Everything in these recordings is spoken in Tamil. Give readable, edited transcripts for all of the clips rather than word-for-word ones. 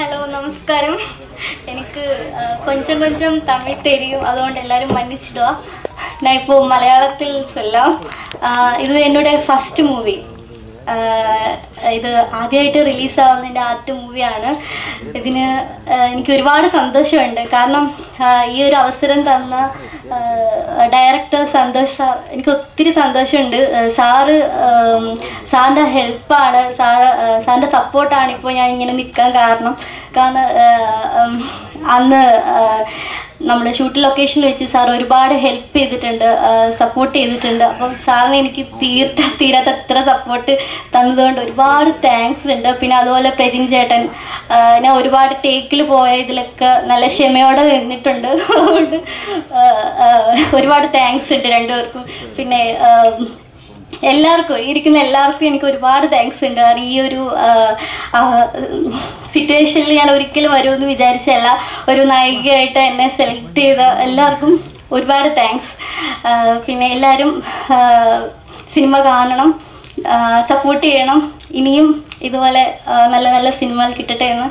ஹலோ நமஸ்காரம். எனக்கு கொஞ்சம் கொஞ்சம் தமிழ் தெரியும், അതുകൊണ്ട് எல்லாரும் மன்னிச்சிடுவா. நான் இப்போது மலையாளத்தில் சொல்லலாம். ഇത് என்னோட ഫസ്റ്റ് മൂവി. ഇത് ആദ്യമായിട്ട് റിലീസാവുന്നതിൻ്റെ ആദ്യത്തെ മൂവിയാണ്. ഇതിന് എനിക്ക് ഒരുപാട് സന്തോഷമുണ്ട്. കാരണം ഈ ഒരു അവസരം തന്ന ഡയറക്ടർ സന്തോഷ് സാർ, എനിക്ക് ഒത്തിരി സന്തോഷമുണ്ട്. സാറിൻ്റെ ഹെൽപ്പാണ്, സാറിൻ്റെ സപ്പോർട്ടാണ് ഇപ്പോൾ ഞാൻ ഇങ്ങനെ നിൽക്കാൻ കാരണം. അന്ന് നമ്മുടെ ഷൂട്ട് ലൊക്കേഷനിൽ വെച്ച് സാർ ഒരുപാട് ഹെൽപ്പ് ചെയ്തിട്ടുണ്ട്, സപ്പോർട്ട് ചെയ്തിട്ടുണ്ട്. അപ്പം സാറിന് എനിക്ക് തീരാത്ത അത്ര സപ്പോർട്ട് തന്നതുകൊണ്ട് ഒരുപാട് താങ്ക്സ് ഉണ്ട്. പിന്നെ അതുപോലെ പ്രജിൻ ചേട്ടൻ, ഞാൻ ഒരുപാട് ടേക്കിൽ പോയ ഇതിലൊക്കെ നല്ല ക്ഷമയോടെ നിന്നിട്ടുണ്ട്. അതുകൊണ്ട് ഒരുപാട് താങ്ക്സ് ഉണ്ട് രണ്ടുപേർക്കും. പിന്നെ എല്ലാവർക്കും, ഇരിക്കുന്ന എല്ലാവർക്കും എനിക്ക് ഒരുപാട് താങ്ക്സ് ഉണ്ട്. കാരണം ഈ ഒരു സിറ്റുവേഷനിൽ ഞാൻ ഒരിക്കലും വരുമെന്ന് വിചാരിച്ചല്ല. ഒരു നായികയായിട്ട് എന്നെ സെലക്ട് ചെയ്ത എല്ലാവർക്കും ഒരുപാട് താങ്ക്സ്. പിന്നെ എല്ലാവരും സിനിമ കാണണം, സപ്പോർട്ട് ചെയ്യണം. ഇനിയും ഇതുപോലെ നല്ല നല്ല സിനിമകൾ കിട്ടട്ടെ എന്ന്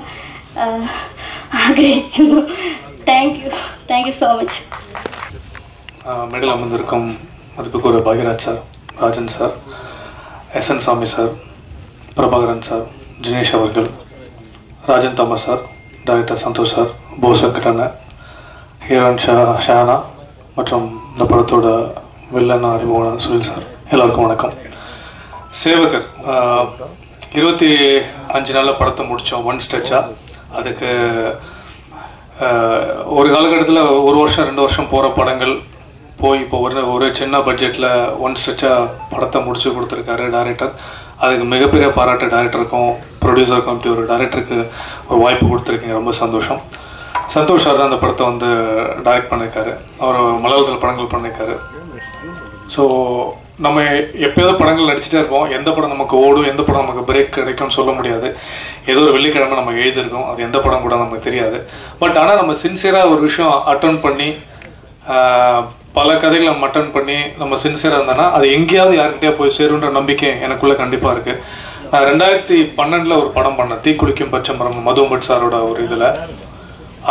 ആഗ്രഹിക്കുന്നു. Thank you so much. மேடையில் அமர்ந்திருக்கும் மதிப்புக்குரிய Bhagyaraj sir, Rajan sir, S N Swamy sir, Prabhakaran sir, Jinesh அவர்கள், Rajan Thomas sir, director Santhosh sir, Bose வெங்கடண்ண, ஹீரோயின் ஷானா மற்றும் இந்த படத்தோட வில்லன் அறிமுகமான சுனில் சார், எல்லாருக்கும் வணக்கம். சேவகர் 25 நாளில் படத்தை முடித்தோம், ஒன் ஸ்ட்ரெச்சாக. அதுக்கு ஒரு காலகட்டத்தில் 1 வருஷம் 2 வருஷம் போகிற படங்கள் போய் இப்போ ஒரு சின்ன பட்ஜெட்டில் ஒன் ஸ்ட்ரெச்சாக படத்தை முடிச்சு கொடுத்துருக்காரு டைரக்டர். அதுக்கு மிகப்பெரிய பாராட்டு டைரக்டருக்கும் ப்ரொடியூசருக்கும். இப்படி ஒரு டைரக்டருக்கு ஒரு வாய்ப்பு கொடுத்துருக்கீங்க, ரொம்ப சந்தோஷம். சந்தோஷ் சார் தான் அந்த படத்தை வந்து டைரக்ட் பண்ணியிருக்காரு. அவர் மலையாளத்தில் படங்கள் பண்ணியிருக்காரு. ஸோ நம்ம எப்போயாவது படங்கள் நடிச்சுட்டே இருப்போம். எந்த படம் நமக்கு ஓடும், எந்த படம் நமக்கு பிரேக் கிடைக்கும்னு சொல்ல முடியாது. ஏதோ ஒரு வெள்ளிக்கிழமை நம்ம எழுதியிருக்கோம், அது எந்த படம் கூட நமக்கு தெரியாது. பட் ஆனால் நம்ம சின்சியராக ஒரு விஷயம் அட்டன் பண்ணி பல கதைகளை நம்ம அட்டன் பண்ணி நம்ம சின்சியராக இருந்தோன்னா அது எங்கேயாவது யார்கிட்டயா போய் சேருன்ற நம்பிக்கை எனக்குள்ளே கண்டிப்பாக இருக்குது. நான் 2012 ஒரு படம் பண்ணேன், தீக்குளிக்கும் பச்சை மரம், மதும்பட் சாரோட ஒரு இதில்.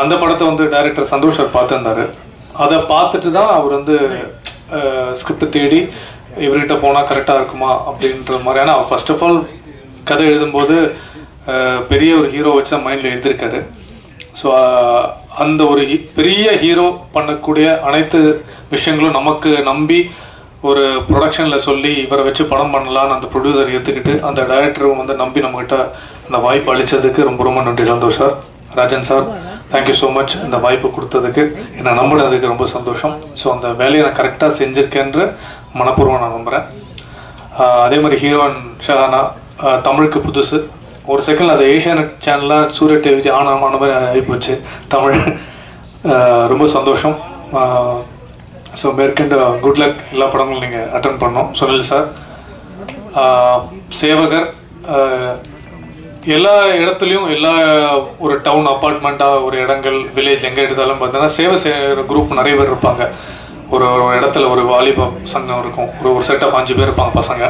அந்த படத்தை வந்து டைரக்டர் சந்தோஷ் சார் பார்த்துருந்தாரு. அதை பார்த்துட்டு தான் அவர் வந்து ஸ்கிரிப்ட் தேடி இவர்கிட்ட போனால் கரெக்டாக இருக்குமா அப்படின்ற மாதிரி. ஆனால் ஃபர்ஸ்ட் ஆஃப் ஆல் கதை எழுதும்போது பெரிய ஒரு ஹீரோ வச்சு தான் மைண்டில் எழுதியிருக்காரு. ஸோ அந்த ஒரு பெரிய ஹீரோ பண்ணக்கூடிய அனைத்து விஷயங்களும் நமக்கு நம்பி ஒரு ப்ரொடக்ஷனில் சொல்லி இவரை வச்சு படம் பண்ணலான்னு அந்த ப்ரொடியூசர் ஏற்றுக்கிட்டு அந்த டைரக்டரும் வந்து நம்பி நம்மகிட்ட அந்த வாய்ப்பு அளித்ததுக்கு ரொம்ப ரொம்ப நன்றி Santosh sir. Rajan sir, thank you so much. இந்த வாய்ப்பு கொடுத்ததுக்கு, என்னை நம்பினதுக்கு ரொம்ப சந்தோஷம். ஸோ அந்த வேலையை நான் கரெக்டாக செஞ்சுருக்கேன்ற மனப்பூர்வம் நான் நம்புகிறேன். அதே மாதிரி ஹீரோயின் ஷஹானா தமிழுக்கு புதுசு. ஒரு செகண்ட் அது ஏஷியானெட் சேனலில் சூரிய டிவி ஆன மாதிரி ஆகிப்போச்சு தமிழ். ரொம்ப சந்தோஷம். ஸோ மேற்கொண்டு குட் லக். எல்லா படங்களும் நீங்கள் அட்டன் பண்ணோம். சுனில் சார், சேவகர் எல்லா இடத்துலையும், எல்லா ஒரு டவுன் அப்பார்ட்மெண்ட்டாக ஒரு இடங்கள் வில்லேஜ் எங்கே எடுத்தாலும் பார்த்தீங்கன்னா சேவை செய்கிற குரூப் நிறைய பேர் இருப்பாங்க. ஒரு இடத்துல ஒரு வாலிப சங்கம் இருக்கும், ஒரு செட்டப் 5 பேர் இருப்பாங்க பசங்க.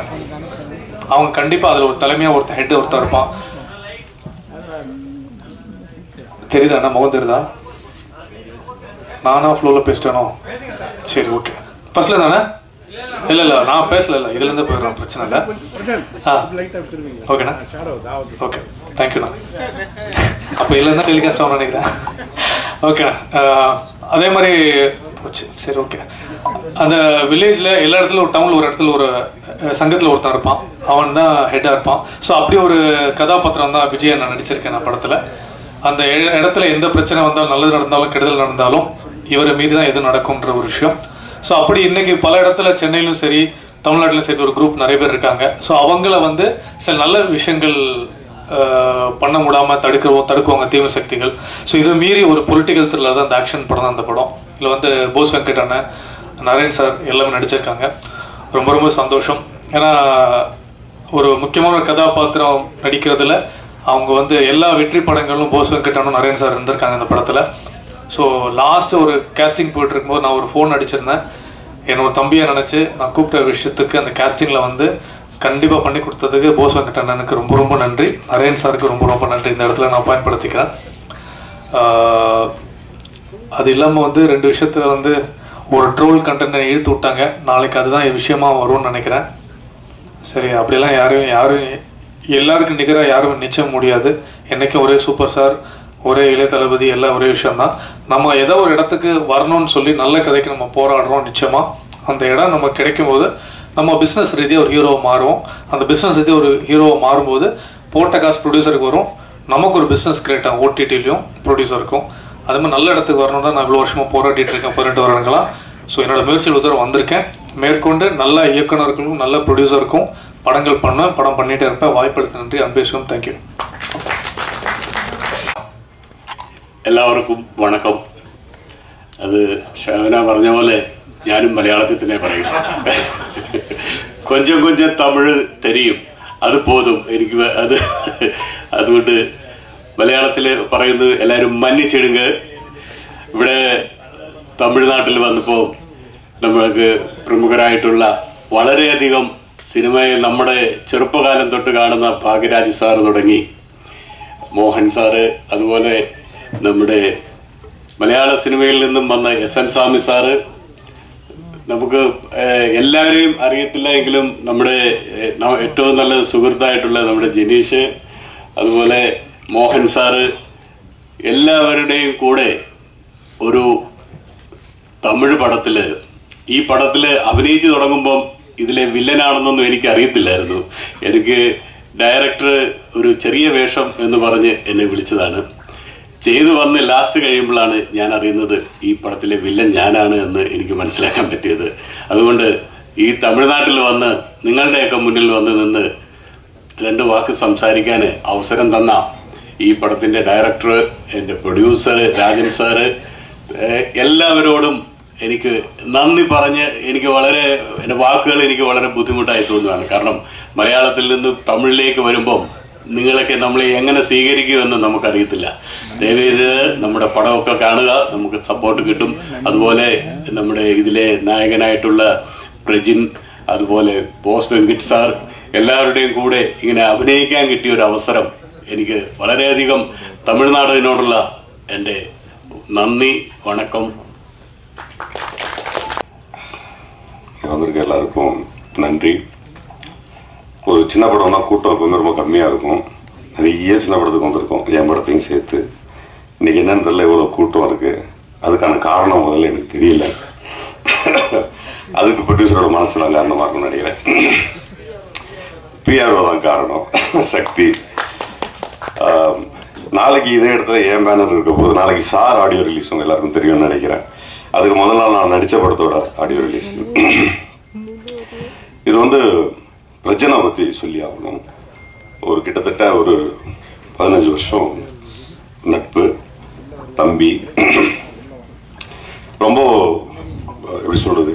அவங்க கண்டிப்பாக அதில் ஒரு தலைமையாக ஒருத்தர் ஹெட் ஒருத்தர் இருப்பான். தெரியுதா அண்ணா, முகம் தெரியுதா? நானா ஃப்ளோவில் பேசிட்டேனோ? சரி, ஓகே. ஃபர்ஸ்ட்ல தானே? இல்லை நான் பேசல, இதுலேருந்து போயிடுறோம், பிரச்சனை இல்லை. ஓகேண்ணா, ஓகே, தேங்க்யூண்ணா. அப்போ இல்லைன்னா டெலிகாஸ்ட் ஆகணும்னு நினைக்கிறேன். ஓகே, அதே மாதிரி போச்சு. சரி, ஓகே. அந்த வில்லேஜில் எல்லா இடத்துல, ஒரு டவுனில் ஒரு இடத்துல ஒரு சங்கத்தில் ஒருத்தன் இருப்பான், அவன் தான் ஹெட்டாக இருப்பான். ஸோ அப்படி ஒரு கதாபாத்திரம் தான் விஜயை நான் நடிச்சிருக்கேன் நான் படத்தில். அந்த இடத்துல எந்த பிரச்சனை வந்தாலும், நல்லது நடந்தாலும் கெடுதல் நடந்தாலும் இவரை மீறி தான் எது நடக்கும்ன்ற ஒரு விஷயம். ஸோ அப்படி இன்றைக்கி பல இடத்துல சென்னையிலும் சரி தமிழ்நாட்டிலும் சரி ஒரு குரூப் நிறைய பேர் இருக்காங்க. ஸோ அவங்கள வந்து சில நல்ல விஷயங்கள் பண்ண முடியாமல் தடுக்குவாங்க தீமை சக்திகள். ஸோ இதை மீறி ஒரு பொலிட்டிக்கல் த்ரில்லர் தான் அந்த ஆக்ஷன் படம் தான் அந்த படம். இதில் வந்து போஸ் வெங்கடண்ண, நரேன் சார் எல்லாமே நடிச்சிருக்காங்க. ரொம்ப ரொம்ப சந்தோஷம். ஏன்னா ஒரு முக்கியமான கதாபாத்திரம் நடிக்கிறதுல அவங்க வந்து எல்லா வெற்றி படங்களும் போஸ் வெங்கடனும் நரேன் சார் இருந்திருக்காங்க அந்த படத்தில். ஸோ லாஸ்ட்டு ஒரு கேஸ்டிங் போயிட்டு இருக்கும்போது நான் ஒரு ஃபோன் அடிச்சிருந்தேன். என்னோட தம்பியை நினச்சி நான் கூப்பிட்ட விஷயத்துக்கு அந்த கேஸ்டிங்கில் வந்து கண்டிப்பாக பண்ணி கொடுத்ததுக்கு போஸ் வெங்கடண்ணனுக்கு ரொம்ப ரொம்ப நன்றி. நரேன் சாருக்கு ரொம்ப ரொம்ப நன்றி இந்த இடத்துல நான் பயன்படுத்திக்கிறேன். அது இல்லாமல் வந்து 2 விஷயத்தில் வந்து ஒரு ட்ரோல் கண்டென்ட்டை இழுத்து விட்டாங்க. நாளைக்கு அதுதான் விஷயமாக வரும்னு நினைக்கிறேன். சரி, அப்படிலாம் யாரும் எல்லாருக்கும் நிகராக யாரும் நிச்சயம் முடியாது. என்றைக்கும் ஒரே சூப்பர் ஸ்டார், ஒரே இளைய தளபதி, எல்லாம் ஒரே விஷயம்தான். நம்ம ஏதோ ஒரு இடத்துக்கு வரணும்னு சொல்லி நல்ல கதைக்கு நம்ம போராடுறோம். நிச்சயமாக அந்த இடம் நம்ம கிடைக்கும் போது நம்ம பிஸ்னஸ் ரீதியாக ஒரு ஹீரோவை மாறுவோம். அந்த பிஸ்னஸ் ரீதியாக ஒரு ஹீரோவை மாறும்போது போட்ட காசு ப்ரொடியூசருக்கு வரும். நமக்கு ஒரு பிஸ்னஸ் கிரியேட் ஆகும், ஓடிடிலையும் ப்ரொடியூசருக்கும். அது மாதிரி நல்ல இடத்துக்கு வரணும் தான் நான் இவ்வளோ வருஷமாக போராடிட்டு இருக்கேன், 12 வருடங்களா. ஸோ என்னோட முயற்சியில் தூரம் வந்திருக்கேன். மேற்கொண்டு நல்ல இயக்குனர்களுக்கும் நல்ல ப்ரொடியூசருக்கும் படங்கள் பண்ணுவேன், படம் பண்ணிகிட்டே இருப்பேன். வாய்ப்பளித்த நன்றி. அன்பேசுவோம். தேங்க்யூ. എല്ലാവർക്കും വണക്കം. അത് ഷാന പറഞ്ഞ പോലെ ഞാനും മലയാളത്തിൽ തന്നെ പറയും. കൊഞ്ചം കൊഞ്ചം തമിഴ് തെരിയും, അത് പോതും എനിക്ക്. അതുകൊണ്ട് മലയാളത്തിൽ പറയുന്നത് എല്ലാവരും മന്നിച്ചിടുക. ഇവിടെ തമിഴ്നാട്ടിൽ വന്നപ്പോൾ നമ്മൾക്ക് പ്രമുഖരായിട്ടുള്ള വളരെയധികം സിനിമയെ നമ്മുടെ ചെറുപ്പകാലം തൊട്ട് കാണുന്ന ഭാഗ്യരാജ് സാറ് തുടങ്ങി മോഹൻ സാറ്, അതുപോലെ നമ്മുടെ മലയാള സിനിമയിൽ നിന്നും വന്ന എസ് എൻ സ്വാമി സാറ്, നമുക്ക് എല്ലാവരെയും അറിയത്തില്ല എങ്കിലും നമ്മുടെ ഏറ്റവും നല്ല സുഹൃത്തായിട്ടുള്ള നമ്മുടെ ജനീഷ്, അതുപോലെ മോഹൻ സാറ്, എല്ലാവരുടെയും കൂടെ ഒരു തമിഴ് പടത്തില് ഈ പടത്തില് അഭിനയിച്ചു തുടങ്ങുമ്പം ഇതിലെ വില്ലനാണെന്നൊന്നും എനിക്ക് അറിയത്തില്ലായിരുന്നു. എനിക്ക് ഡയറക്ടർ ഒരു ചെറിയ വേഷം എന്ന് പറഞ്ഞ് എന്നെ വിളിച്ചതാണ്. ചെയ്തു വന്ന് ലാസ്റ്റ് കഴിയുമ്പോഴാണ് ഞാൻ അറിയുന്നത് ഈ പടത്തിലെ വില്ലൻ ഞാനാണ് എന്ന് എനിക്ക് മനസ്സിലാക്കാൻ പറ്റിയത്. അതുകൊണ്ട് ഈ തമിഴ്നാട്ടിൽ വന്ന് നിങ്ങളുടെയൊക്കെ മുന്നിൽ വന്ന് നിന്ന് 2 വാക്ക് സംസാരിക്കാൻ അവസരം തന്ന ഈ പടത്തിൻ്റെ ഡയറക്ടർ, എൻ്റെ പ്രൊഡ്യൂസർ രാജൻ സാറ്, എല്ലാവരോടും എനിക്ക് നന്ദി പറഞ്ഞ് എനിക്ക് വളരെ എൻ്റെ വാക്കുകൾ എനിക്ക് വളരെ ബുദ്ധിമുട്ടായി തോന്നുകയാണ്. കാരണം മലയാളത്തിൽ നിന്ന് തമിഴിലേക്ക് വരുമ്പം നിങ്ങളൊക്കെ നമ്മളെ എങ്ങനെ സ്വീകരിക്കുമെന്ന് നമുക്കറിയത്തില്ല. ദയവേത് നമ്മുടെ പടമൊക്കെ കാണുക, നമുക്ക് സപ്പോർട്ട് കിട്ടും. അതുപോലെ നമ്മുടെ ഇതിലെ നായകനായിട്ടുള്ള പ്രജിൻ, അതുപോലെ ബോസ് വെങ്കിട്ട് സാർ, എല്ലാവരുടെയും കൂടെ ഇങ്ങനെ അഭിനയിക്കാൻ കിട്ടിയ ഒരു അവസരം എനിക്ക് വളരെയധികം തമിഴ്നാടിനോടുള്ള എൻ്റെ നന്ദി, വണക്കം. வந்திருக்க எல்லாருக்கும் நன்றி. ஒரு சின்ன படம்னா கூட்டம் எப்பவுமே ரொம்ப கம்மியாக இருக்கும். நிறைய சின்ன படத்துக்கு வந்திருக்கோம், என் படத்தையும் சேர்த்து. இன்னைக்கு என்னன்னு தெரியல, இவ்வளோ கூட்டம் இருக்கு. அதுக்கான காரணம் முதல்ல எனக்கு தெரியல. அதுக்கு ப்ரொடியூசரோட மனசு தான் காரணமாக இருக்கும்னு நினைக்கிறேன். பிஆர்ஓ தான் காரணம், சக்தி. நாளைக்கு இதே இடத்துல என் பேனர் இருக்க போது, நாளைக்கு சார் ஆடியோ ரிலீஸ் உங்க எல்லாருக்கும் தெரியும்னு நினைக்கிறேன். அதுக்கு முதல் நாள் நான் நடித்த படத்தோட ஆடியோ ரிலீஸ். இது வந்து பிரஜனை பற்றி சொல்லி ஆகணும். ஒரு கிட்டத்தட்ட ஒரு 15 வருஷம் நட்பு, தம்பி. ரொம்ப எப்படி சொல்றது,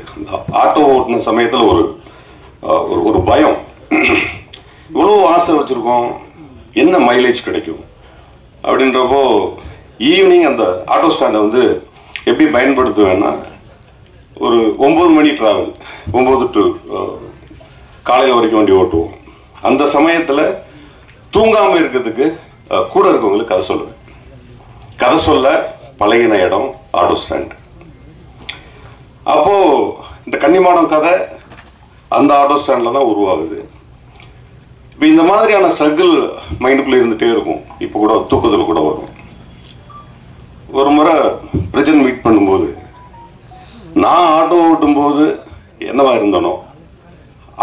ஆட்டோ ஓட்டின சமயத்தில் ஒரு பயம். இவ்வளோ ஆசை வச்சிருக்கோம், என்ன மைலேஜ் கிடைக்கும் அப்படின்றப்போ ஈவினிங் அந்த ஆட்டோ ஸ்டாண்டை வந்து எப்படி பயன்படுத்துவேன்னா, ஒரு 9 மணி டிராவல், 9 டு காலையில் வரைக்கும் வண்டி ஓட்டுவோம். அந்த சமயத்தில் தூங்காமல் இருக்கிறதுக்கு கூட இருக்கவங்களுக்கு கதை சொல்லுவேன். கதை சொல்ல பழகின இடம் ஆட்டோ ஸ்டாண்ட். அப்போது இந்த கன்னிமாடம் கதை அந்த ஆட்டோ ஸ்டாண்டில் தான் உருவாகுது. இப்போ இந்த மாதிரியான ஸ்ட்ரகிள் மைண்டுக்குள்ளே இருந்துகிட்டே இருக்கும். இப்போ கூட தூக்கத்தில் கூட வரும். ஒரு முறை பிரஜன் மீட் பண்ணும்போது, நான் ஆட்டோ ஓட்டும்போது என்னவா இருந்தனோ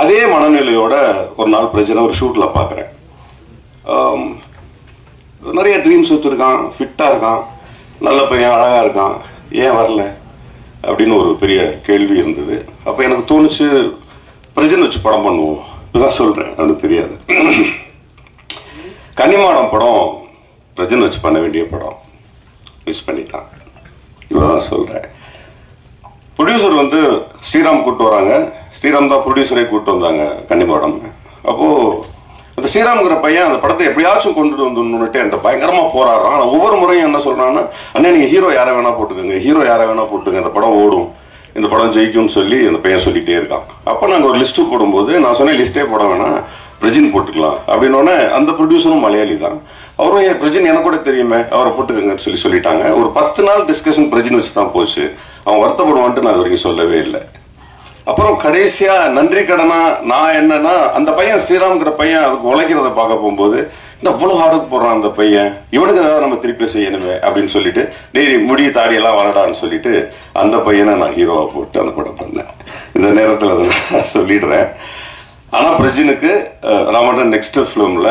அதே மனநிலையோட ஒரு நாள் பிரஜனை ஒரு ஷூட்டில் பார்க்குறேன். நிறைய ட்ரீம்ஸ் வச்சுருக்கான், ஃபிட்டாக இருக்கான், நல்ல பையன், அழகாக இருக்கான், ஏன் வரல அப்படின்னு ஒரு பெரிய கேள்வி இருந்தது. அப்போ எனக்கு தோணுச்சு, பிரஜன் வச்சு படம் பண்ணுவோம். இப்போதான் சொல்கிறேன், எனக்கு தெரியாது. கன்னிமாடம் படம் பிரஜன் வச்சு பண்ண வேண்டிய படம், மிஸ் பண்ணிட்டான். இவ்வளோதான் சொல்கிறேன். ப்ரொடியூசர் வந்து ஸ்ரீராம் கூப்பிட்டு வராங்க. ஸ்ரீராம் தான் ப்ரொடியூசரே கூப்பிட்டு வந்தாங்க கன்னிமாடம். அப்போது அந்த ஸ்ரீராம்ங்கிற பையன் அந்த படத்தை எப்படியாச்சும் கொண்டுட்டு வந்துடணுன்னுட்டு என்கிட்ட பயங்கரமாக போராடுறான். ஆனால் ஒவ்வொரு முறையும் என்ன சொல்கிறான்னா, அண்ணே நீங்கள் ஹீரோ யாரை வேணால் போட்டுக்கோங்க, ஹீரோ யாரை வேணால் போட்டுங்க, அந்த படம் ஓடும், இந்த படம் ஜெயிக்கும்னு சொல்லி அந்த பையன் சொல்லிகிட்டே இருக்கான். அப்போ நாங்கள் ஒரு லிஸ்ட்டு போடும்போது நான் சொன்னேன் லிஸ்ட்டே போட வேணாம், பிரஜின் போட்டுக்கலாம் அப்படின்னோடனே அந்த ப்ரொடியூசரும் மலையாளி தான், அவரும் பிரஜின் எனக்கு கூட தெரியுமே அவரை போட்டுக்கங்கன்னு சொல்லிட்டாங்க. ஒரு 10 நாள் டிஸ்கஷன் பிரஜின் வச்சு தான் போச்சு. அவன் வருத்தப்படுவான்ட்டு நான் அது வரைக்கும் சொல்லவே இல்லை. அப்புறம் கடைசியா நன்றி கடனா நான் என்னன்னா, அந்த பையன் ஸ்ரீராம்ங்கிற பையன் அதுக்கு உழைக்கிறத பார்க்க போகும்போது இன்னும் அவ்வளோ ஹார்ட் போடுறான் அந்த பையன், இவனுக்கு ஏதாவது நம்ம திருப்பி செய்யணுமே அப்படின்னு சொல்லிட்டு டெய்லி முடி தாடியெல்லாம் வளடான்னு சொல்லிட்டு அந்த பையனை நான் ஹீரோவை போட்டு அந்த படம் பண்ணேன். இந்த நேரத்தில் அதை நான் சொல்லிடுறேன். ஆனால் பிரஜினுக்கு நான் மட்டும் நெக்ஸ்ட் ஃபிலிமில்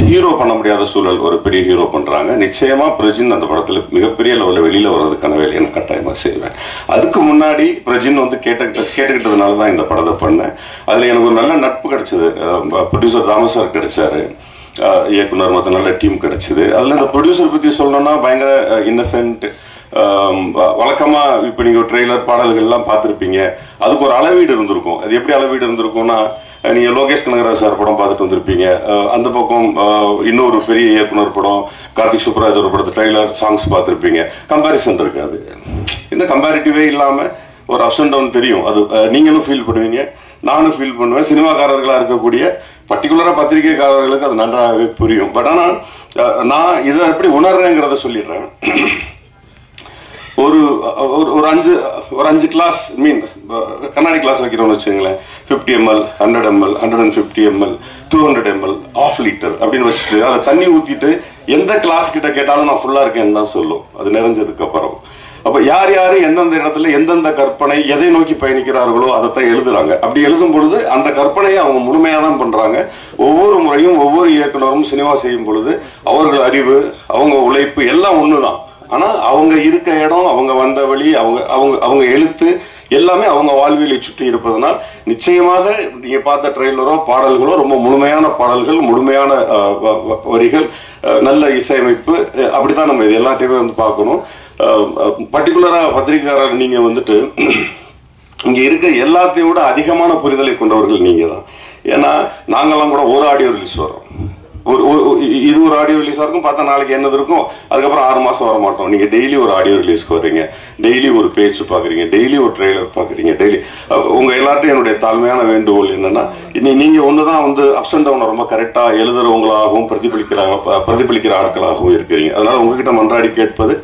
ஹீரோ பண்ண முடியாத சூழல், ஒரு பெரிய ஹீரோ பண்ணுறாங்க. நிச்சயமாக பிரஜின் அந்த படத்தில் மிகப்பெரிய லெவலில் வெளியில் வர்றதுக்கான வேலையை நான் கட்டாயமாக செய்வேன். அதுக்கு முன்னாடி பிரஜின் வந்து கேட்டுக்கிட்டதுனால தான் இந்த படத்தை பண்ணேன். அதில் எனக்கு ஒரு நல்ல நட்பு கிடைச்சிது. ப்ரொடியூசர் தாமசார் கிடைச்சாரு, இயக்குனர் மற்ற நல்ல டீம் கிடைச்சிது. அதில் இந்த ப்ரொடியூசர் பற்றி சொல்லணும்னா பயங்கர இன்னசென்ட். வழக்கமாக இப்போ நீங்கள் ட்ரெய்லர் பாடல்கள்லாம் பார்த்துருப்பீங்க, அதுக்கு ஒரு அளவீடு இருந்திருக்கும். அது எப்படி அளவீடு இருந்திருக்கும்னா, நீங்கள் லோகேஷ் கனகராஜ் சார் படம் பார்த்துட்டு வந்திருப்பீங்க, அந்த பக்கம் இன்னொரு பெரிய இயக்குனர் படம் கார்த்திக் சுப்ராஜ் ஒரு படத்து ட்ரெய்லர் சாங்ஸ் பார்த்துருப்பீங்க. கம்பேரிசன் இருக்காது. இந்த கம்பேரிட்டிவே இல்லாமல் ஒரு அப்ஸ் அண்ட் டவுன் தெரியும். அது நீங்களும் ஃபீல் பண்ணுவீங்க, நானும் ஃபீல் பண்ணுவேன். சினிமாக்காரர்களாக இருக்கக்கூடிய பர்டிகுலராக பத்திரிகைக்காரர்களுக்கு அது நன்றாகவே புரியும். பட் ஆனால் நான் இதை எப்படி உணர்றேங்கிறத சொல்லிடுறேன். ஒரு 5 கிளாஸ் மீன் கண்ணாடி கிளாஸ் வைக்கிறோம்னு வச்சுங்களேன். 50 ml, 100 ml, 150 ml, 200 ml, ½ litre அப்படின்னு வச்சுட்டு அதை தண்ணி ஊற்றிட்டு எந்த கிளாஸ் கிட்ட கேட்டாலும் நான் ஃபுல்லாக இருக்கேன்னு தான் சொல்லும், அது நிறைஞ்சதுக்கு அப்புறம். அப்போ யார் யார் எந்தெந்த இடத்துல எந்தெந்த கற்பனை எதை நோக்கி பயணிக்கிறார்களோ அதைத்தான் எழுதுறாங்க. அப்படி எழுதும் பொழுது அந்த கற்பனையை அவங்க முழுமையாக தான் பண்ணுறாங்க. ஒவ்வொரு முறையும் ஒவ்வொரு இயக்குனரும் சினிமா செய்யும் பொழுது அவர்கள் அறிவு, அவங்க உழைப்பு எல்லாம் ஒன்று தான். ஆனால் அவங்க இருக்க இடம், அவங்க வந்த வழி, அவங்க எழுத்து எல்லாமே அவங்க வாழ்வியலை சுற்றி இருப்பதனால் நிச்சயமாக நீங்கள் பார்த்த ட்ரெய்லரோ பாடல்களோ ரொம்ப முழுமையான பாடல்கள், முழுமையான வரிகள், நல்ல இசையமைப்பு, அப்படித்தான் நம்ம இது எல்லாத்தையுமே வந்து பார்க்கணும். பர்டிகுலராக பத்திரிகையாளர் நீங்கள் வந்துட்டு இங்கே இருக்க எல்லாத்தையும் விட அதிகமான புரிதலை கொண்டவர்கள் நீங்கள் தான். ஏன்னா நாங்கள்லாம் கூட ஒரு ஆடியோ ரிலீஸ் வரோம், இது ஒரு ஆடியோ ரிலீஸாக இருக்கும், பார்த்தா நாளைக்கு என்னது இருக்கும், அதுக்கப்புறம் 6 மாதம் வர மாட்டோம். நீங்கள் டெய்லி ஒரு ஆடியோ ரிலீஸ்க்கு வர்றீங்க, டெய்லி ஒரு பேச்சு பார்க்குறீங்க, டெய்லி ஒரு ட்ரெய்லர் பார்க்குறீங்க, டெய்லி. உங்கள் எல்லார்ட்டையும் என்னுடைய தாழ்மையான வேண்டுகோள் என்னென்னா, நீங்கள் ஒன்று தான் வந்து அப்ஸ் அண்ட் டவுனை ரொம்ப கரெக்டாக எழுதுறவங்களாகவும் பிரதிபலிக்கிற ஆட்களாகவும் இருக்கிறீங்க. அதனால் உங்ககிட்ட மன்றாடி கேட்பது,